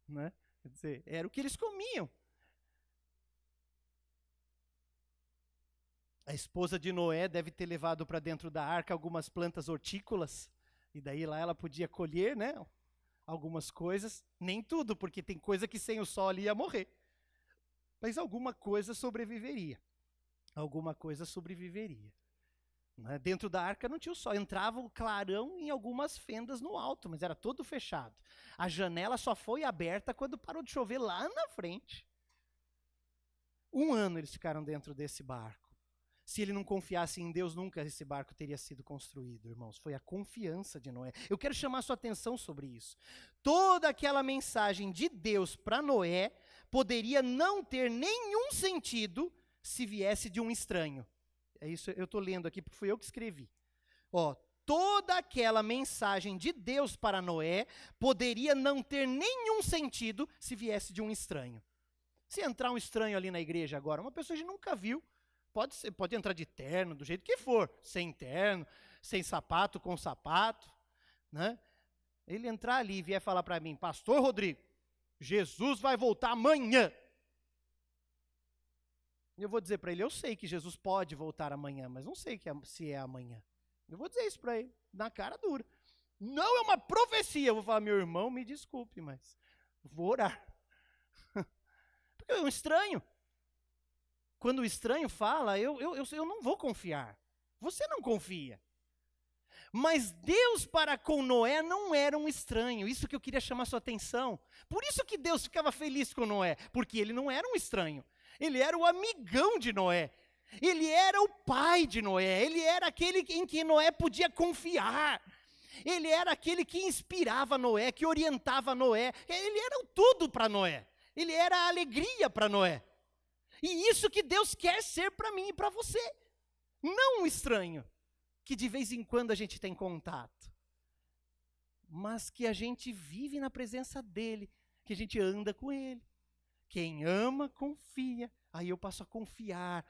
né? Quer dizer, era o que eles comiam. A esposa de Noé deve ter levado para dentro da arca algumas plantas hortícolas, e daí lá ela podia colher, né? Algumas coisas, nem tudo, porque tem coisa que sem o sol ali ia morrer. Mas alguma coisa sobreviveria. Alguma coisa sobreviveria. Né? Dentro da arca não tinha o sol, entrava o clarão em algumas fendas no alto, mas era todo fechado. A janela só foi aberta quando parou de chover lá na frente. 1 ano eles ficaram dentro desse barco. Se ele não confiasse em Deus, nunca esse barco teria sido construído, irmãos. Foi a confiança de Noé. Eu quero chamar a sua atenção sobre isso. Toda aquela mensagem de Deus para Noé poderia não ter nenhum sentido se viesse de um estranho. É isso, eu estou lendo aqui porque fui eu que escrevi. Toda aquela mensagem de Deus para Noé poderia não ter nenhum sentido se viesse de um estranho. Se entrar um estranho ali na igreja agora, uma pessoa que nunca viu, pode entrar de terno, do jeito que for, sem terno, sem sapato, com sapato, né? Ele entrar ali e vier falar para mim, pastor Rodrigo, Jesus vai voltar amanhã. Eu vou dizer para ele, eu sei que Jesus pode voltar amanhã, mas não sei se é amanhã. Eu vou dizer isso para ele, na cara dura. Não é uma profecia. Eu vou falar, meu irmão, me desculpe, mas vou orar. Porque é um estranho. Quando o estranho fala, eu não vou confiar. Você não confia. Mas Deus para com Noé não era um estranho. Isso que eu queria chamar sua atenção. Por isso que Deus ficava feliz com Noé. Porque ele não era um estranho. Ele era o amigão de Noé. Ele era o pai de Noé. Ele era aquele em que Noé podia confiar. Ele era aquele que inspirava Noé, que orientava Noé. Ele era tudo para Noé. Ele era a alegria para Noé. E isso que Deus quer ser para mim e para você. Não um estranho, que de vez em quando a gente tem contato, mas que a gente vive na presença dele, que a gente anda com ele. Quem ama, confia. Aí eu passo a confiar,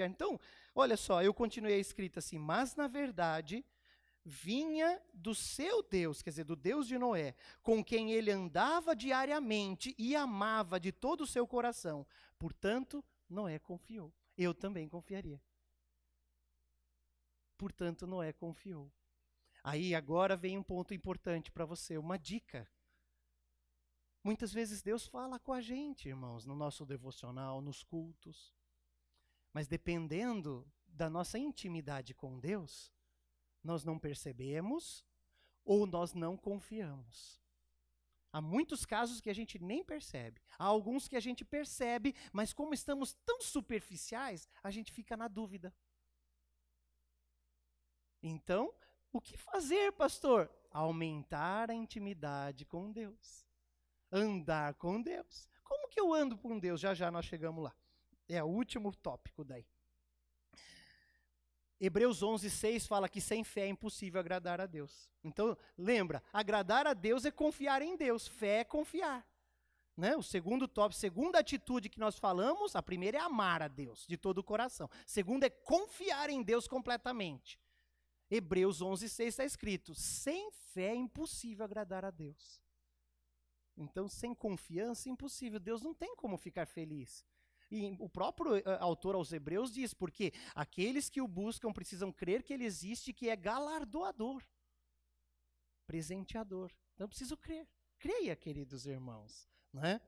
Então, olha só, eu continuei a escrita assim, mas na verdade, vinha do seu Deus, quer dizer, do Deus de Noé, com quem ele andava diariamente e amava de todo o seu coração. Portanto, Noé confiou. Eu também confiaria. Portanto, Noé confiou. Aí agora vem um ponto importante para você, uma dica. Muitas vezes Deus fala com a gente, irmãos, no nosso devocional, nos cultos. Mas dependendo da nossa intimidade com Deus, nós não percebemos ou nós não confiamos. Há muitos casos que a gente nem percebe. Há alguns que a gente percebe, mas como estamos tão superficiais, a gente fica na dúvida. Então, o que fazer, pastor? Aumentar a intimidade com Deus. Andar com Deus. Como que eu ando com Deus? Já nós chegamos lá. É o último tópico daí. Hebreus 11:6 fala que sem fé é impossível agradar a Deus. Então, lembra, agradar a Deus é confiar em Deus. Fé é confiar. Né? O segundo tópico, segunda atitude que nós falamos, a primeira é amar a Deus de todo o coração. Segunda é confiar em Deus completamente. Hebreus 11:6 está escrito, sem fé é impossível agradar a Deus. Então, sem confiança é impossível. Deus não tem como ficar feliz. E o próprio autor aos Hebreus diz, porque aqueles que o buscam precisam crer que ele existe, que é galardoador, presenteador. Então, eu preciso crer. Creia, queridos irmãos. Né?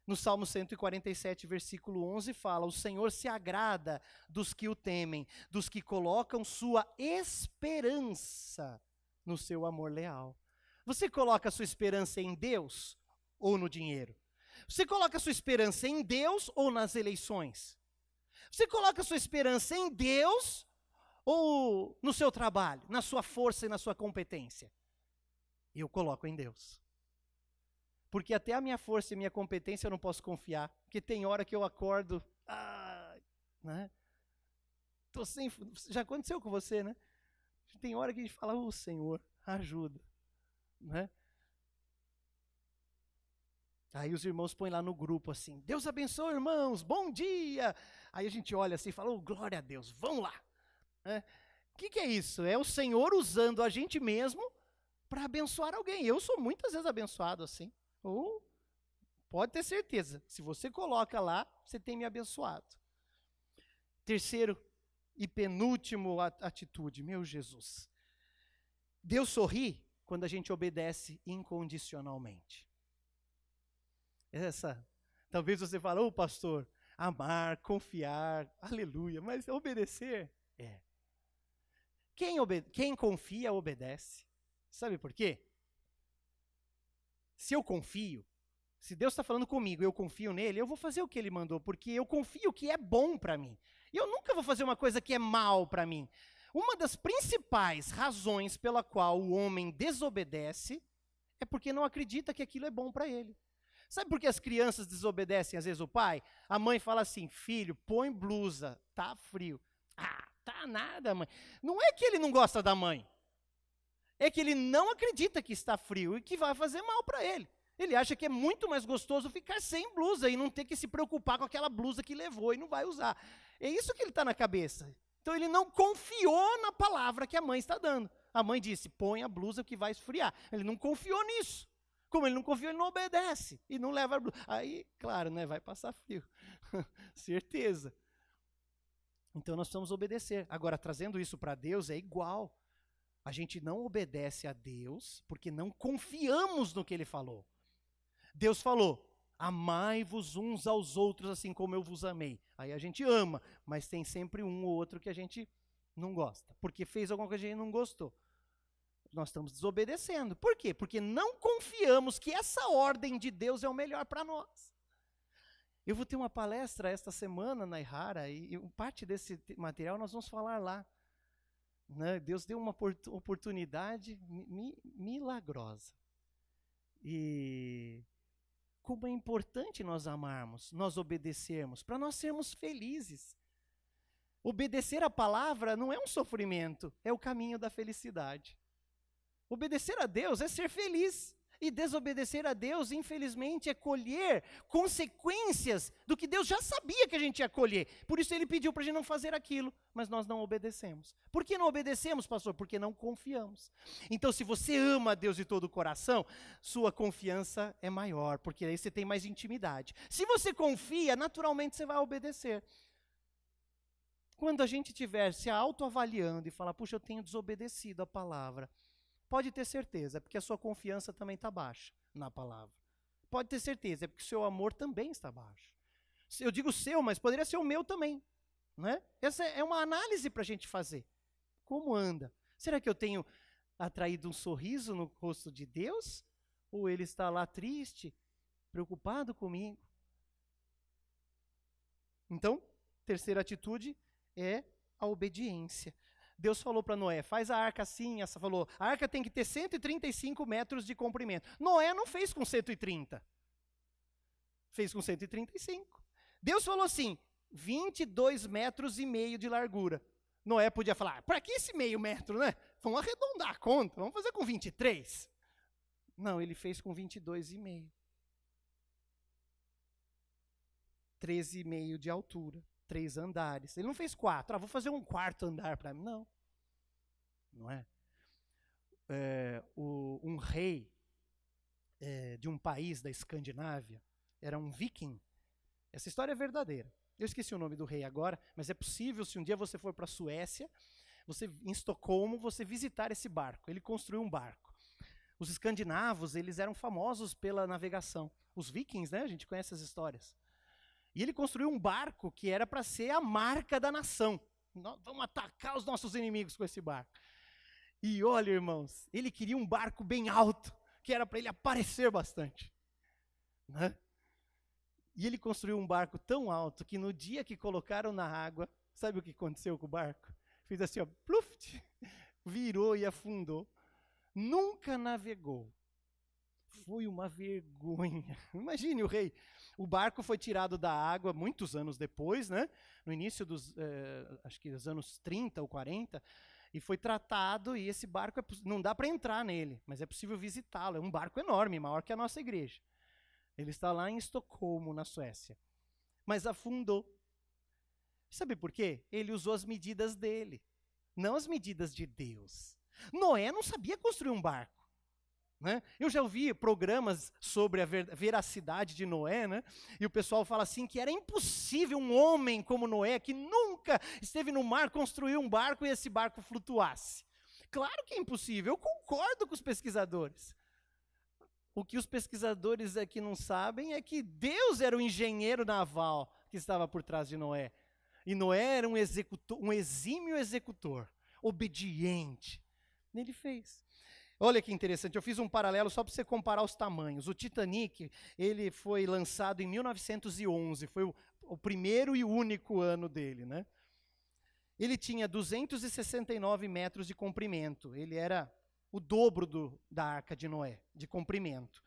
No Salmo 147, versículo 11, fala, o Senhor se agrada dos que o temem, dos que colocam sua esperança no seu amor leal. Você coloca a sua esperança em Deus ou no dinheiro? Você coloca a sua esperança em Deus ou nas eleições? Você coloca a sua esperança em Deus ou no seu trabalho, na sua força e na sua competência? Eu coloco em Deus. Porque até a minha força e a minha competência eu não posso confiar. Porque tem hora que eu acordo, né? Já aconteceu com você, né? Tem hora que a gente fala, Senhor, ajuda. Né? Aí os irmãos põem lá no grupo assim, Deus abençoe irmãos, bom dia. Aí a gente olha assim e fala, glória a Deus, vamos lá. O que é isso? É o Senhor usando a gente mesmo para abençoar alguém. Eu sou muitas vezes abençoado assim. Ou pode ter certeza, se você coloca lá, você tem me abençoado. Terceiro e penúltimo atitude, meu Jesus. Deus sorri quando a gente obedece incondicionalmente. Talvez você fale, ô pastor, amar, confiar, aleluia, mas obedecer? É. Quem confia, obedece. Sabe por quê? Se eu confio, se Deus está falando comigo e eu confio nele, eu vou fazer o que ele mandou, porque eu confio que é bom para mim. E eu nunca vou fazer uma coisa que é mal para mim. Uma das principais razões pela qual o homem desobedece é porque não acredita que aquilo é bom para ele. Sabe por que as crianças desobedecem às vezes o pai? A mãe fala assim, filho, põe blusa, tá frio. Ah, tá nada, mãe. Não é que ele não gosta da mãe. É que ele não acredita que está frio e que vai fazer mal para ele. Ele acha que é muito mais gostoso ficar sem blusa e não ter que se preocupar com aquela blusa que levou e não vai usar. É isso que ele está na cabeça. Então ele não confiou na palavra que a mãe está dando. A mãe disse, põe a blusa que vai esfriar. Ele não confiou nisso. Como ele não confiou, ele não obedece e não leva a blusa. Aí, claro, né, vai passar frio. Certeza. Então nós precisamos obedecer. Agora, trazendo isso para Deus é igual. A gente não obedece a Deus porque não confiamos no que ele falou. Deus falou, amai-vos uns aos outros assim como eu vos amei. Aí a gente ama, mas tem sempre um ou outro que a gente não gosta, porque fez alguma coisa que a gente não gostou. Nós estamos desobedecendo. Por quê? Porque não confiamos que essa ordem de Deus é o melhor para nós. Eu vou ter uma palestra esta semana na Ihara e parte desse material nós vamos falar lá. Né? Deus deu uma oportunidade milagrosa. E como é importante nós amarmos, nós obedecermos, para nós sermos felizes. Obedecer a palavra não é um sofrimento, é o caminho da felicidade. Obedecer a Deus é ser feliz. E desobedecer a Deus, infelizmente, é colher consequências do que Deus já sabia que a gente ia colher. Por isso ele pediu para a gente não fazer aquilo, mas nós não obedecemos. Por que não obedecemos, pastor? Porque não confiamos. Então, se você ama a Deus de todo o coração, sua confiança é maior, porque aí você tem mais intimidade. Se você confia, naturalmente você vai obedecer. Quando a gente estiver se autoavaliando e falar, puxa, eu tenho desobedecido a palavra, pode ter certeza, é porque a sua confiança também está baixa na palavra. Pode ter certeza, é porque o seu amor também está baixo. Eu digo seu, mas poderia ser o meu também. Né? Essa é uma análise para a gente fazer. Como anda? Será que eu tenho atraído um sorriso no rosto de Deus? Ou ele está lá triste, preocupado comigo? Então, terceira atitude é a obediência. Deus falou para Noé, faz a arca assim, essa falou, a arca tem que ter 135 metros de comprimento. Noé não fez com 130. Fez com 135. Deus falou assim, 22 metros e meio de largura. Noé podia falar, para que esse meio metro, né? Vamos arredondar a conta, vamos fazer com 23. Não, ele fez com 22,5. 13,5 de altura. 3 andares. Ele não fez 4. Vou fazer um quarto andar para mim. Não. Não é? Um rei de um país da Escandinávia era um viking. Essa história é verdadeira. Eu esqueci o nome do rei agora, mas é possível, se um dia você for para a Suécia, em Estocolmo, você visitar esse barco. Ele construiu um barco. Os escandinavos, eles eram famosos pela navegação. Os vikings, né? A gente conhece as histórias. E ele construiu um barco que era para ser a marca da nação. Nós vamos atacar os nossos inimigos com esse barco. E olha, irmãos, ele queria um barco bem alto, que era para ele aparecer bastante. Né? E ele construiu um barco tão alto que no dia que colocaram na água, sabe o que aconteceu com o barco? Fez assim, ó, pluft, virou e afundou. Nunca navegou. Foi uma vergonha. Imagine o rei. O barco foi tirado da água muitos anos depois, né? No início acho que dos anos 30 ou 40, e foi tratado, e esse barco, não dá para entrar nele, mas é possível visitá-lo. É um barco enorme, maior que a nossa igreja. Ele está lá em Estocolmo, na Suécia. Mas afundou. Sabe por quê? Ele usou as medidas dele, não as medidas de Deus. Noé não sabia construir um barco. Né? Eu já ouvi programas sobre a veracidade de Noé, né? E o pessoal fala assim que era impossível um homem como Noé, que nunca esteve no mar, construir um barco e esse barco flutuasse. Claro que é impossível, eu concordo com os pesquisadores. o que os pesquisadores aqui não sabem é que Deus era o engenheiro naval que estava por trás de Noé. E Noé era um exímio executor, obediente. Ele fez. Olha que interessante, eu fiz um paralelo só para você comparar os tamanhos. O Titanic, ele foi lançado em 1911, foi o primeiro e único ano dele, né? Ele tinha 269 metros de comprimento, ele era o dobro da Arca de Noé, de comprimento.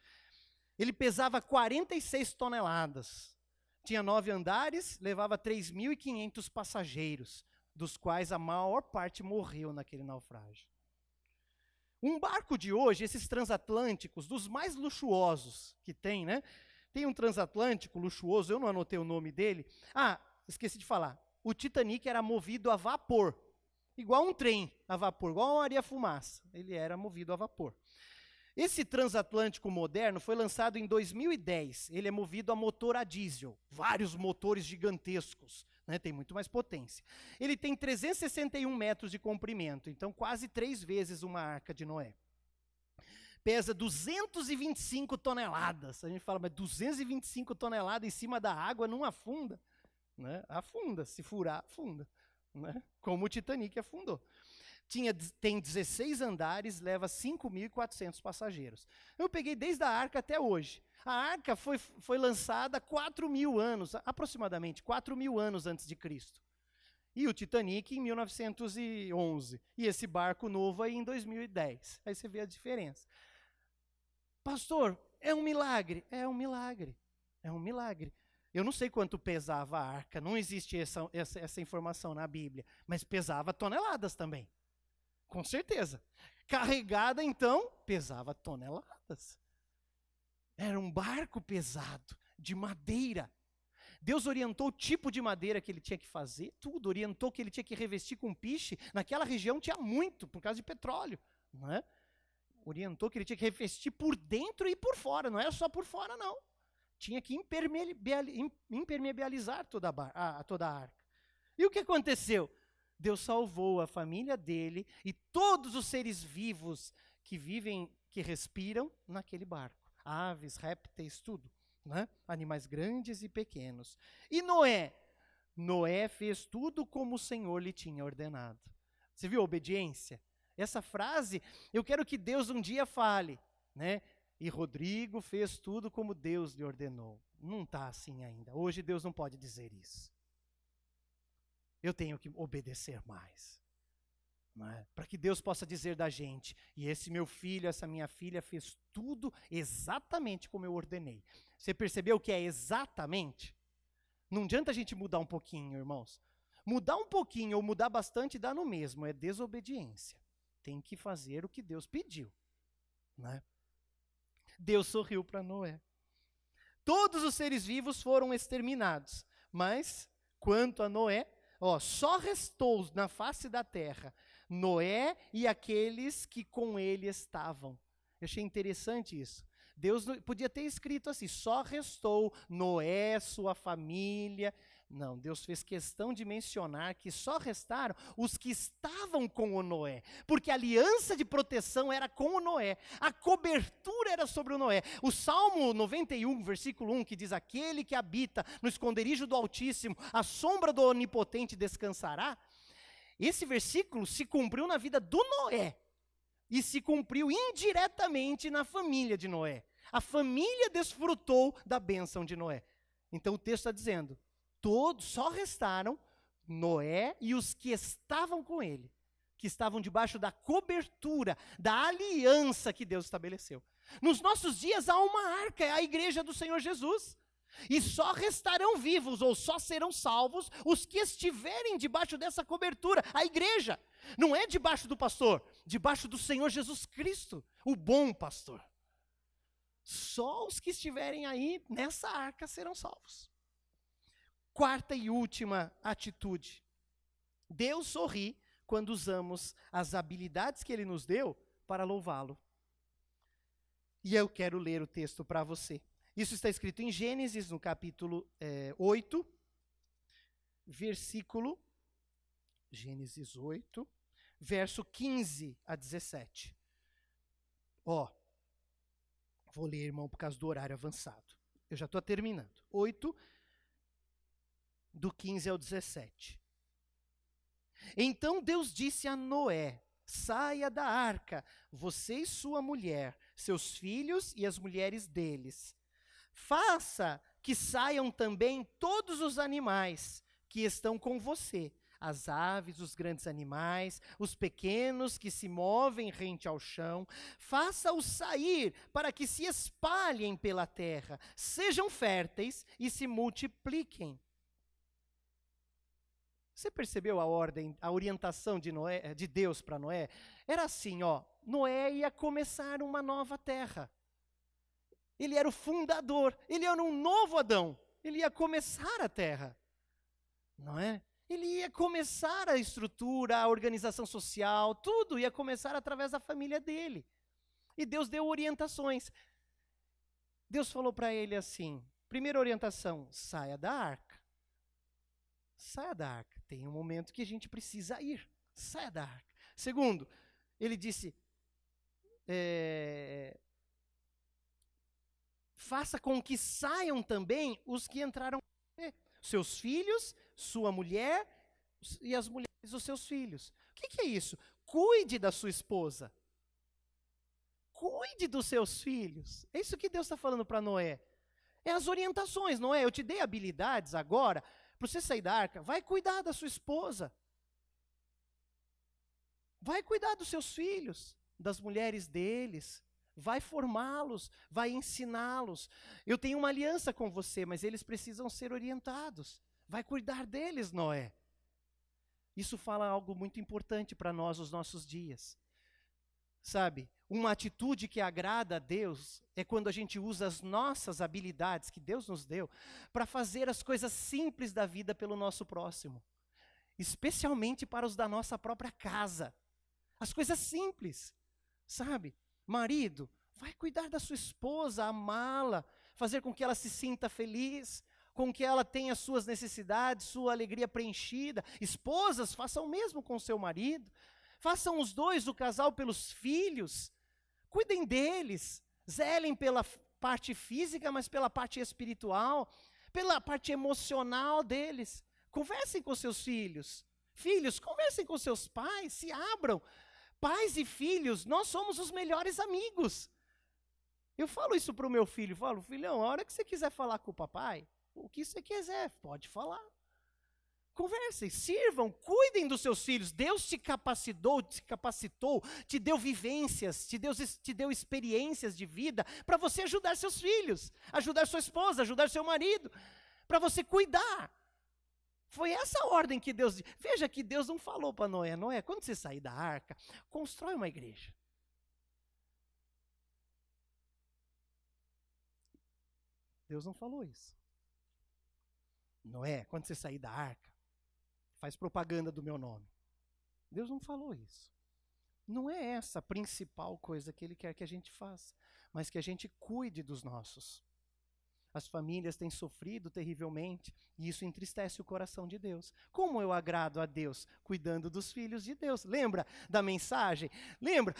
Ele pesava 46 toneladas, tinha 9 andares, levava 3.500 passageiros, dos quais a maior parte morreu naquele naufrágio. Um barco de hoje, esses transatlânticos, dos mais luxuosos que tem, né? Tem um transatlântico luxuoso, eu não anotei o nome dele. Ah, esqueci de falar. O Titanic era movido a vapor, igual um trem a vapor, igual uma Maria-Fumaça. Ele era movido a vapor. Esse transatlântico moderno foi lançado em 2010. Ele é movido a motor a diesel, vários motores gigantescos, né, tem muito mais potência. Ele tem 361 metros de comprimento, então quase 3 vezes uma Arca de Noé. Pesa 225 toneladas. A gente fala, mas 225 toneladas em cima da água não afunda? Né? Afunda, se furar, afunda. Né? Como o Titanic afundou. Tem 16 andares, leva 5.400 passageiros. Eu peguei desde a Arca até hoje. A Arca foi lançada 4.000 anos, aproximadamente 4.000 anos antes de Cristo. E o Titanic em 1911. E esse barco novo aí em 2010. Aí você vê a diferença. Pastor, é um milagre? É um milagre. É um milagre. Eu não sei quanto pesava a Arca, não existe essa informação na Bíblia, mas pesava toneladas também. Com certeza. Carregada, então, pesava toneladas. Era um barco pesado, de madeira. Deus orientou o tipo de madeira que ele tinha que fazer, tudo. Orientou que ele tinha que revestir com piche. Naquela região tinha muito, por causa de petróleo. Não é? Orientou que ele tinha que revestir por dentro e por fora. Não era só por fora, não. Tinha que impermeabilizar toda a arca. E o que aconteceu? Deus salvou a família dele e todos os seres vivos que vivem, que respiram naquele barco. Aves, répteis, tudo. Né? Animais grandes e pequenos. E Noé? Noé fez tudo como o Senhor lhe tinha ordenado. Você viu a obediência? Essa frase, eu quero que Deus um dia fale, né? E Rodrigo fez tudo como Deus lhe ordenou. Não está assim ainda. Hoje Deus não pode dizer isso. Eu tenho que obedecer mais. É? Para que Deus possa dizer da gente, e esse meu filho, essa minha filha fez tudo exatamente como eu ordenei. Você percebeu o que é exatamente? Não adianta a gente mudar um pouquinho, irmãos. Mudar um pouquinho ou mudar bastante dá no mesmo, é desobediência. Tem que fazer o que Deus pediu. Né? Deus sorriu para Noé. Todos os seres vivos foram exterminados, mas quanto a Noé, só restou na face da terra Noé e aqueles que com ele estavam. Eu achei interessante isso. Deus podia ter escrito assim, só restou Noé, sua família. Não, Deus fez questão de mencionar que só restaram os que estavam com o Noé, porque a aliança de proteção era com o Noé, a cobertura era sobre o Noé. O Salmo 91, versículo 1, que diz, aquele que habita no esconderijo do Altíssimo, a sombra do Onipotente descansará. Esse versículo se cumpriu na vida do Noé, e se cumpriu indiretamente na família de Noé. A família desfrutou da bênção de Noé. Então o texto está dizendo, só restaram Noé e os que estavam com ele, que estavam debaixo da cobertura, da aliança que Deus estabeleceu. Nos nossos dias há uma arca, é a igreja do Senhor Jesus. E só restarão vivos, ou só serão salvos, os que estiverem debaixo dessa cobertura, a igreja. Não é debaixo do pastor, debaixo do Senhor Jesus Cristo, o bom pastor. Só os que estiverem aí nessa arca serão salvos. Quarta e última atitude. Deus sorri quando usamos as habilidades que Ele nos deu para louvá-lo. E eu quero ler o texto para você. Isso está escrito em Gênesis, no capítulo 8, Gênesis 8, verso 15 a 17. Vou Vou ler, irmão, por causa do horário avançado. Eu já estou terminando. 8, do 15 ao 17. Então Deus disse a Noé: saia da arca, você e sua mulher, seus filhos e as mulheres deles. Faça que saiam também todos os animais que estão com você, as aves, os grandes animais, os pequenos que se movem rente ao chão. Faça-os sair para que se espalhem pela terra, sejam férteis e se multipliquem. Você percebeu a ordem, a orientação de Deus para Noé? Era assim, Noé ia começar uma nova terra. Ele era o fundador, ele era um novo Adão. Ele ia começar a terra, não é? Ele ia começar a estrutura, a organização social, tudo ia começar através da família dele. E Deus deu orientações. Deus falou para ele assim, primeira orientação, saia da arca. Saia da arca. Tem um momento que a gente precisa ir. Saia da arca. Segundo, ele disse, faça com que saiam também os que entraram, seus filhos, sua mulher e as mulheres dos seus filhos. O que é isso? Cuide da sua esposa. Cuide dos seus filhos. É isso que Deus está falando para Noé. É as orientações, Noé. Eu te dei habilidades agora, para você sair da arca. Vai cuidar da sua esposa. Vai cuidar dos seus filhos, das mulheres deles. Vai formá-los, vai ensiná-los. Eu tenho uma aliança com você, mas eles precisam ser orientados. Vai cuidar deles, Noé. Isso fala algo muito importante para nós nos nossos dias. Sabe, uma atitude que agrada a Deus é quando a gente usa as nossas habilidades que Deus nos deu para fazer as coisas simples da vida pelo nosso próximo. Especialmente para os da nossa própria casa. As coisas simples, sabe? Marido, vai cuidar da sua esposa, amá-la, fazer com que ela se sinta feliz, com que ela tenha suas necessidades, sua alegria preenchida. Esposas, façam o mesmo com seu marido. Façam os dois, o casal, pelos filhos. Cuidem deles. Zelem pela parte física, mas pela parte espiritual, pela parte emocional deles. Conversem com seus filhos. Filhos, conversem com seus pais, se abram. Pais e filhos, nós somos os melhores amigos. Eu falo isso para o meu filho, falo, filhão, a hora que você quiser falar com o papai, o que você quiser, pode falar. Conversem, sirvam, cuidem dos seus filhos. Deus te capacitou, te deu vivências, te deu experiências de vida para você ajudar seus filhos, ajudar sua esposa, ajudar seu marido, para você cuidar. Foi essa a ordem que Deus... Veja que Deus não falou para Noé, Noé, quando você sair da arca, constrói uma igreja. Deus não falou isso. Noé, quando você sair da arca, faz propaganda do meu nome. Deus não falou isso. Não é essa a principal coisa que Ele quer que a gente faça, mas que a gente cuide dos nossos. As famílias têm sofrido terrivelmente e isso entristece o coração de Deus. Como eu agrado a Deus? Cuidando dos filhos de Deus. Lembra da mensagem? Lembra?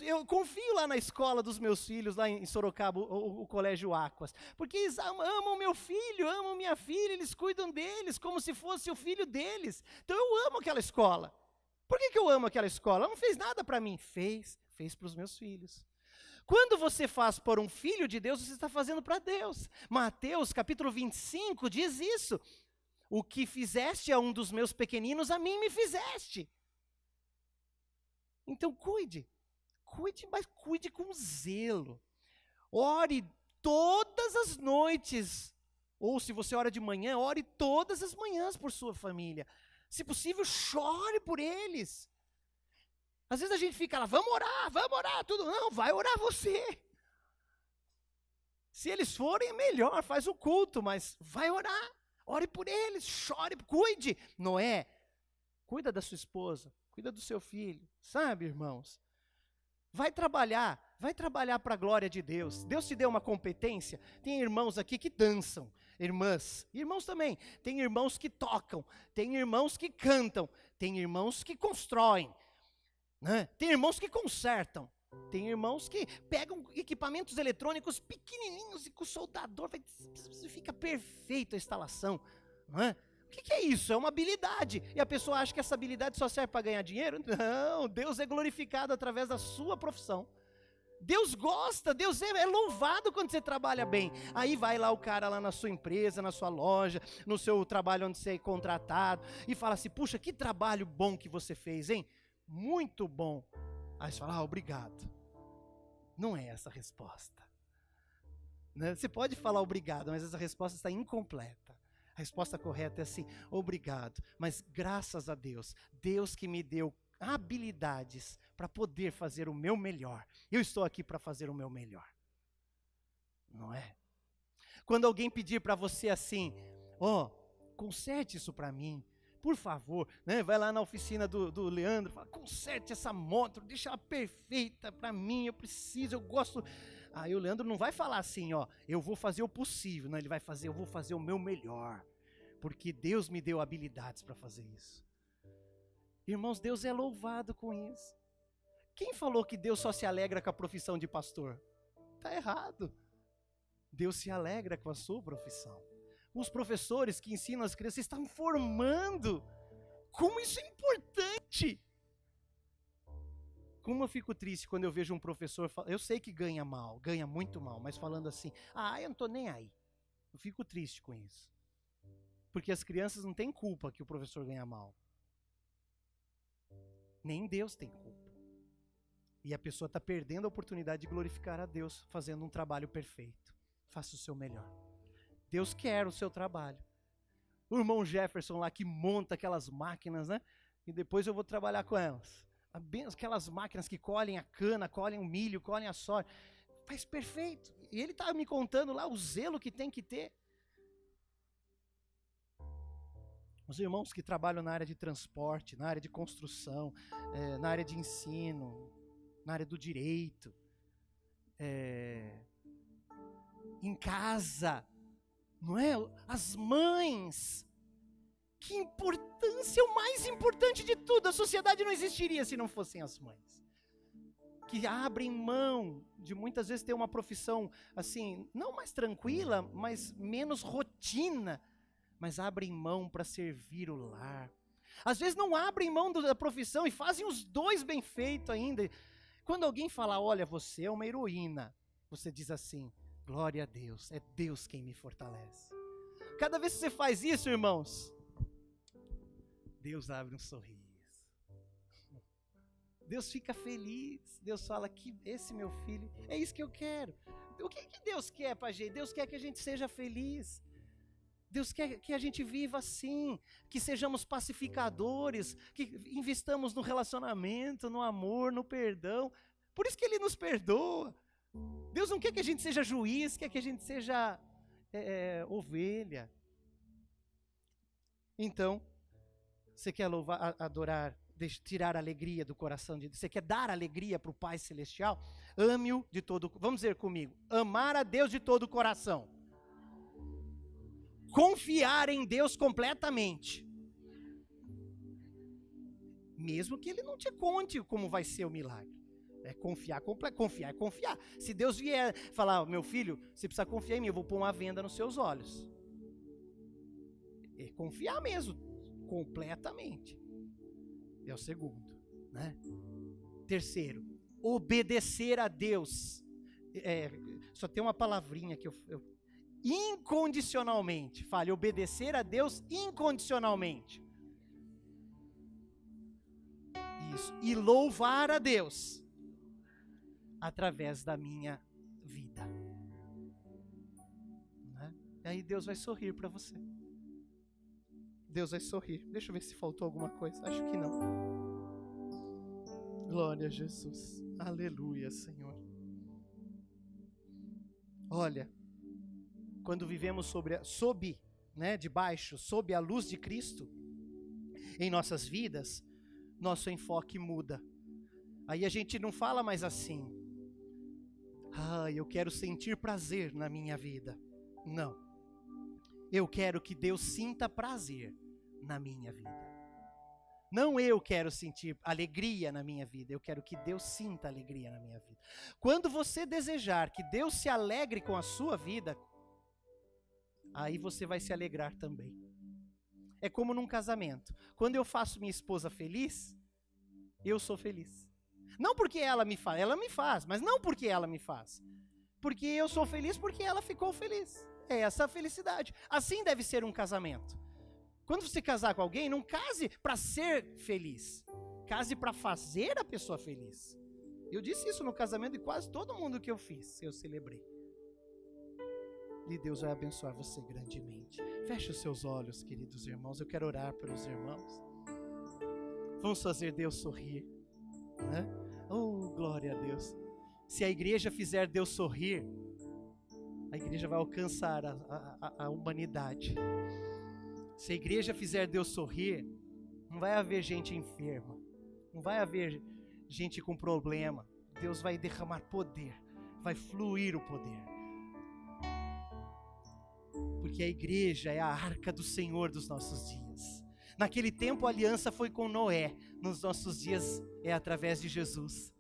Eu confio lá na escola dos meus filhos, lá em Sorocaba, o Colégio Aquas. Porque eles amam meu filho, amam minha filha, eles cuidam deles como se fosse o filho deles. Então eu amo aquela escola. Por que eu amo aquela escola? Ela não fez nada para mim. Fez para os meus filhos. Quando você faz por um filho de Deus, você está fazendo para Deus. Mateus, capítulo 25, diz isso. O que fizeste a um dos meus pequeninos, a mim me fizeste. Então mas cuide com zelo. Ore todas as noites. Ou se você ora de manhã, ore todas as manhãs por sua família. Se possível, chore por eles. Às vezes a gente fica lá, vamos orar, tudo. Não, vai orar você. Se eles forem, é melhor, faz o culto, mas vai orar. Ore por eles, chore, cuide. Noé, cuida da sua esposa, cuida do seu filho. Sabe, irmãos? Vai trabalhar para a glória de Deus. Deus te deu uma competência. Tem irmãos aqui que dançam, irmãos também. Tem irmãos que tocam, tem irmãos que cantam, tem irmãos que constroem. Né? Tem irmãos que consertam, Tem irmãos que pegam equipamentos eletrônicos pequenininhos e com o soldador fica perfeito a instalação, não é? O que é isso? É uma habilidade. E a pessoa acha que essa habilidade só serve para ganhar dinheiro? Não, Deus é glorificado através da sua profissão. Deus gosta, Deus é louvado quando você trabalha bem. Aí vai lá o cara lá na sua empresa, na sua loja, no seu trabalho onde você é contratado, e fala assim, puxa, que trabalho bom que você fez, hein? Muito bom. Aí você fala, obrigado. Não é essa a resposta. Né? Você pode falar obrigado, mas essa resposta está incompleta. A resposta correta é assim, obrigado, mas graças a Deus, Deus que me deu habilidades para poder fazer o meu melhor. Eu estou aqui para fazer o meu melhor. Não é? Quando alguém pedir para você assim, conserte isso para mim, por favor, né? Vai lá na oficina do Leandro, fala, conserte essa moto, deixa ela perfeita para mim, eu preciso, eu gosto. Aí o Leandro não vai falar assim, eu vou fazer o possível, não, ele vai fazer, eu vou fazer o meu melhor, porque Deus me deu habilidades para fazer isso. Irmãos, Deus é louvado com isso. Quem falou que Deus só se alegra com a profissão de pastor? Está errado. Deus se alegra com a sua profissão. Os professores que ensinam as crianças estão formando. Como isso é importante. Como eu fico triste quando eu vejo um professor, eu sei que ganha mal, ganha muito mal, mas falando assim, eu não estou nem aí. Eu fico triste com isso. Porque as crianças não têm culpa que o professor ganha mal. Nem Deus tem culpa. E a pessoa está perdendo a oportunidade de glorificar a Deus, fazendo um trabalho perfeito. Faça o seu melhor. Deus quer o seu trabalho. O irmão Jefferson lá que monta aquelas máquinas, né? E depois eu vou trabalhar com elas. Aquelas máquinas que colhem a cana, colhem o milho, colhem a soja. Faz perfeito. E ele estava me contando lá o zelo que tem que ter. Os irmãos que trabalham na área de transporte, na área de construção, na área de ensino, na área do direito, em casa, não é? As mães. Que importância, o mais importante de tudo. A sociedade não existiria se não fossem as mães. Que abrem mão de muitas vezes ter uma profissão assim, não mais tranquila, mas menos rotina, mas abrem mão para servir o lar. Às vezes não abrem mão da profissão e fazem os dois bem feito ainda. Quando alguém fala, olha, você é uma heroína, você diz assim, glória a Deus, é Deus quem me fortalece. Cada vez que você faz isso, irmãos, Deus abre um sorriso. Deus fica feliz. Deus fala que esse meu filho, é isso que eu quero. O que Deus quer pra gente? Deus quer que a gente seja feliz. Deus quer que a gente viva assim, que sejamos pacificadores, que investamos no relacionamento, no amor, no perdão. Por isso que Ele nos perdoa. Deus não quer que a gente seja juiz, quer que a gente seja ovelha. Então, você quer louvar, adorar, tirar a alegria do coração de Deus? Você quer dar alegria para o Pai Celestial? Ame-o de todo, vamos dizer comigo, amar a Deus de todo o coração. Confiar em Deus completamente. Mesmo que Ele não te conte como vai ser o milagre. Confiar é confiar. Se Deus vier falar, meu filho, você precisa confiar em mim, eu vou pôr uma venda nos seus olhos. É confiar mesmo, completamente. É o segundo, né? Terceiro, obedecer a Deus. Só tem uma palavrinha que eu incondicionalmente. Fale, obedecer a Deus incondicionalmente. Isso. E louvar a Deus através da minha vida. Né? E aí Deus vai sorrir para você. Deus vai sorrir. Deixa eu ver se faltou alguma coisa. Acho que não. Glória a Jesus. Aleluia, Senhor. Olha, quando vivemos sob a luz de Cristo em nossas vidas, nosso enfoque muda. Aí a gente não fala mais assim, eu quero sentir prazer na minha vida. Não. Eu quero que Deus sinta prazer na minha vida. Não eu quero sentir alegria na minha vida, eu quero que Deus sinta alegria na minha vida. Quando você desejar que Deus se alegre com a sua vida, aí você vai se alegrar também. É como num casamento. Quando eu faço minha esposa feliz, eu sou feliz. Não porque ela me faz, mas não porque ela me faz. Porque eu sou feliz porque ela ficou feliz. É essa a felicidade. Assim deve ser um casamento. Quando você casar com alguém, não case para ser feliz. Case para fazer a pessoa feliz. Eu disse isso no casamento de quase todo mundo que eu fiz, eu celebrei. E Deus vai abençoar você grandemente. Feche os seus olhos, queridos irmãos. Eu quero orar pelos irmãos. Vamos fazer Deus sorrir, né? Oh, glória a Deus. Se a igreja fizer Deus sorrir, a igreja vai alcançar a humanidade. Se a igreja fizer Deus sorrir, não vai haver gente enferma, não vai haver gente com problema. Deus vai derramar poder, vai fluir o poder. Porque a igreja é a arca do Senhor dos nossos dias. Naquele tempo a aliança foi com Noé, nos nossos dias é através de Jesus.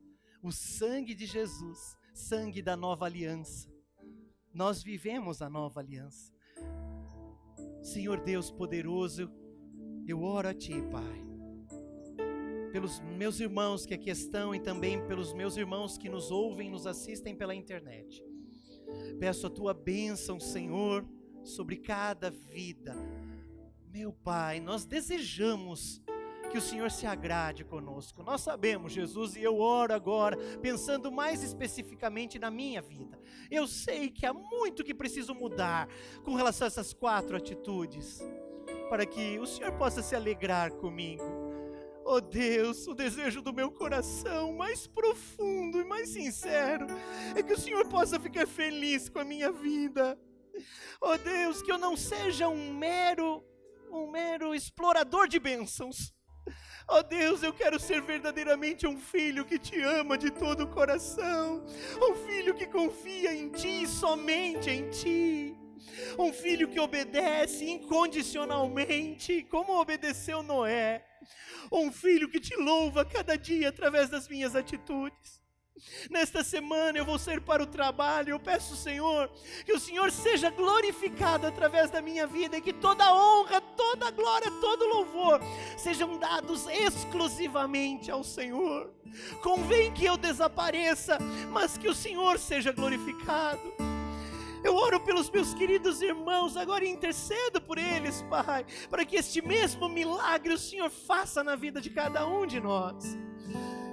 O sangue de Jesus, sangue da nova aliança. Nós vivemos a nova aliança. Senhor Deus poderoso, eu oro a Ti, Pai, pelos meus irmãos que aqui estão e também pelos meus irmãos que nos ouvem, nos assistem pela internet. Peço a Tua bênção, Senhor, sobre cada vida. Meu Pai, nós desejamos que o Senhor se agrade conosco. Nós sabemos, Jesus, e eu oro agora, pensando mais especificamente na minha vida. Eu sei que há muito que preciso mudar com relação a essas 4 atitudes, para que o Senhor possa se alegrar comigo. Oh Deus, o desejo do meu coração mais profundo e mais sincero é que o Senhor possa ficar feliz com a minha vida. Oh Deus, que eu não seja um mero explorador de bênçãos. Oh Deus, eu quero ser verdadeiramente um filho que Te ama de todo o coração, um filho que confia em Ti, somente em Ti, um filho que obedece incondicionalmente, como obedeceu Noé, um filho que Te louva cada dia através das minhas atitudes. Nesta semana eu vou sair para o trabalho. Eu peço, Senhor, que o Senhor seja glorificado através da minha vida e que toda honra, toda glória, todo louvor sejam dados exclusivamente ao Senhor. Convém que eu desapareça, mas que o Senhor seja glorificado. Eu oro pelos meus queridos irmãos agora e intercedo por eles, Pai, para que este mesmo milagre o Senhor faça na vida de cada um de nós.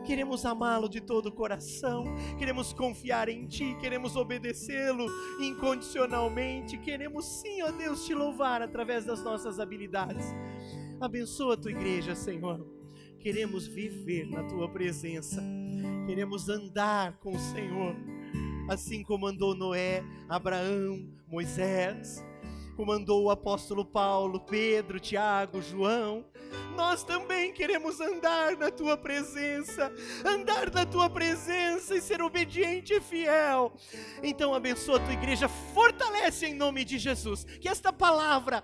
Queremos amá-lo de todo o coração, queremos confiar em Ti, queremos obedecê-lo incondicionalmente, queremos sim, ó Deus, Te louvar através das nossas habilidades. Abençoa a Tua igreja, Senhor. Queremos viver na Tua presença, queremos andar com o Senhor, assim como andou Noé, Abraão, Moisés, como andou o apóstolo Paulo, Pedro, Tiago, João. Nós também queremos andar na Tua presença e ser obediente e fiel. Então abençoa a Tua igreja, fortalece em nome de Jesus, que esta palavra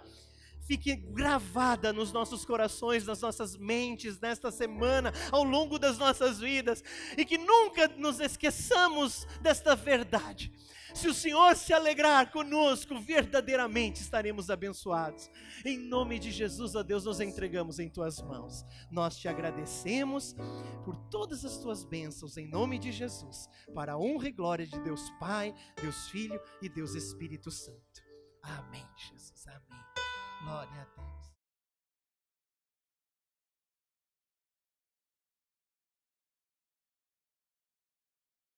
fique gravada nos nossos corações, nas nossas mentes, nesta semana, ao longo das nossas vidas, e que nunca nos esqueçamos desta verdade. Se o Senhor se alegrar conosco, verdadeiramente estaremos abençoados. Em nome de Jesus, ó Deus, nos entregamos em Tuas mãos. Nós Te agradecemos por todas as Tuas bênçãos, em nome de Jesus, para a honra e glória de Deus Pai, Deus Filho e Deus Espírito Santo. Amém, Jesus, amém. Glória a Deus.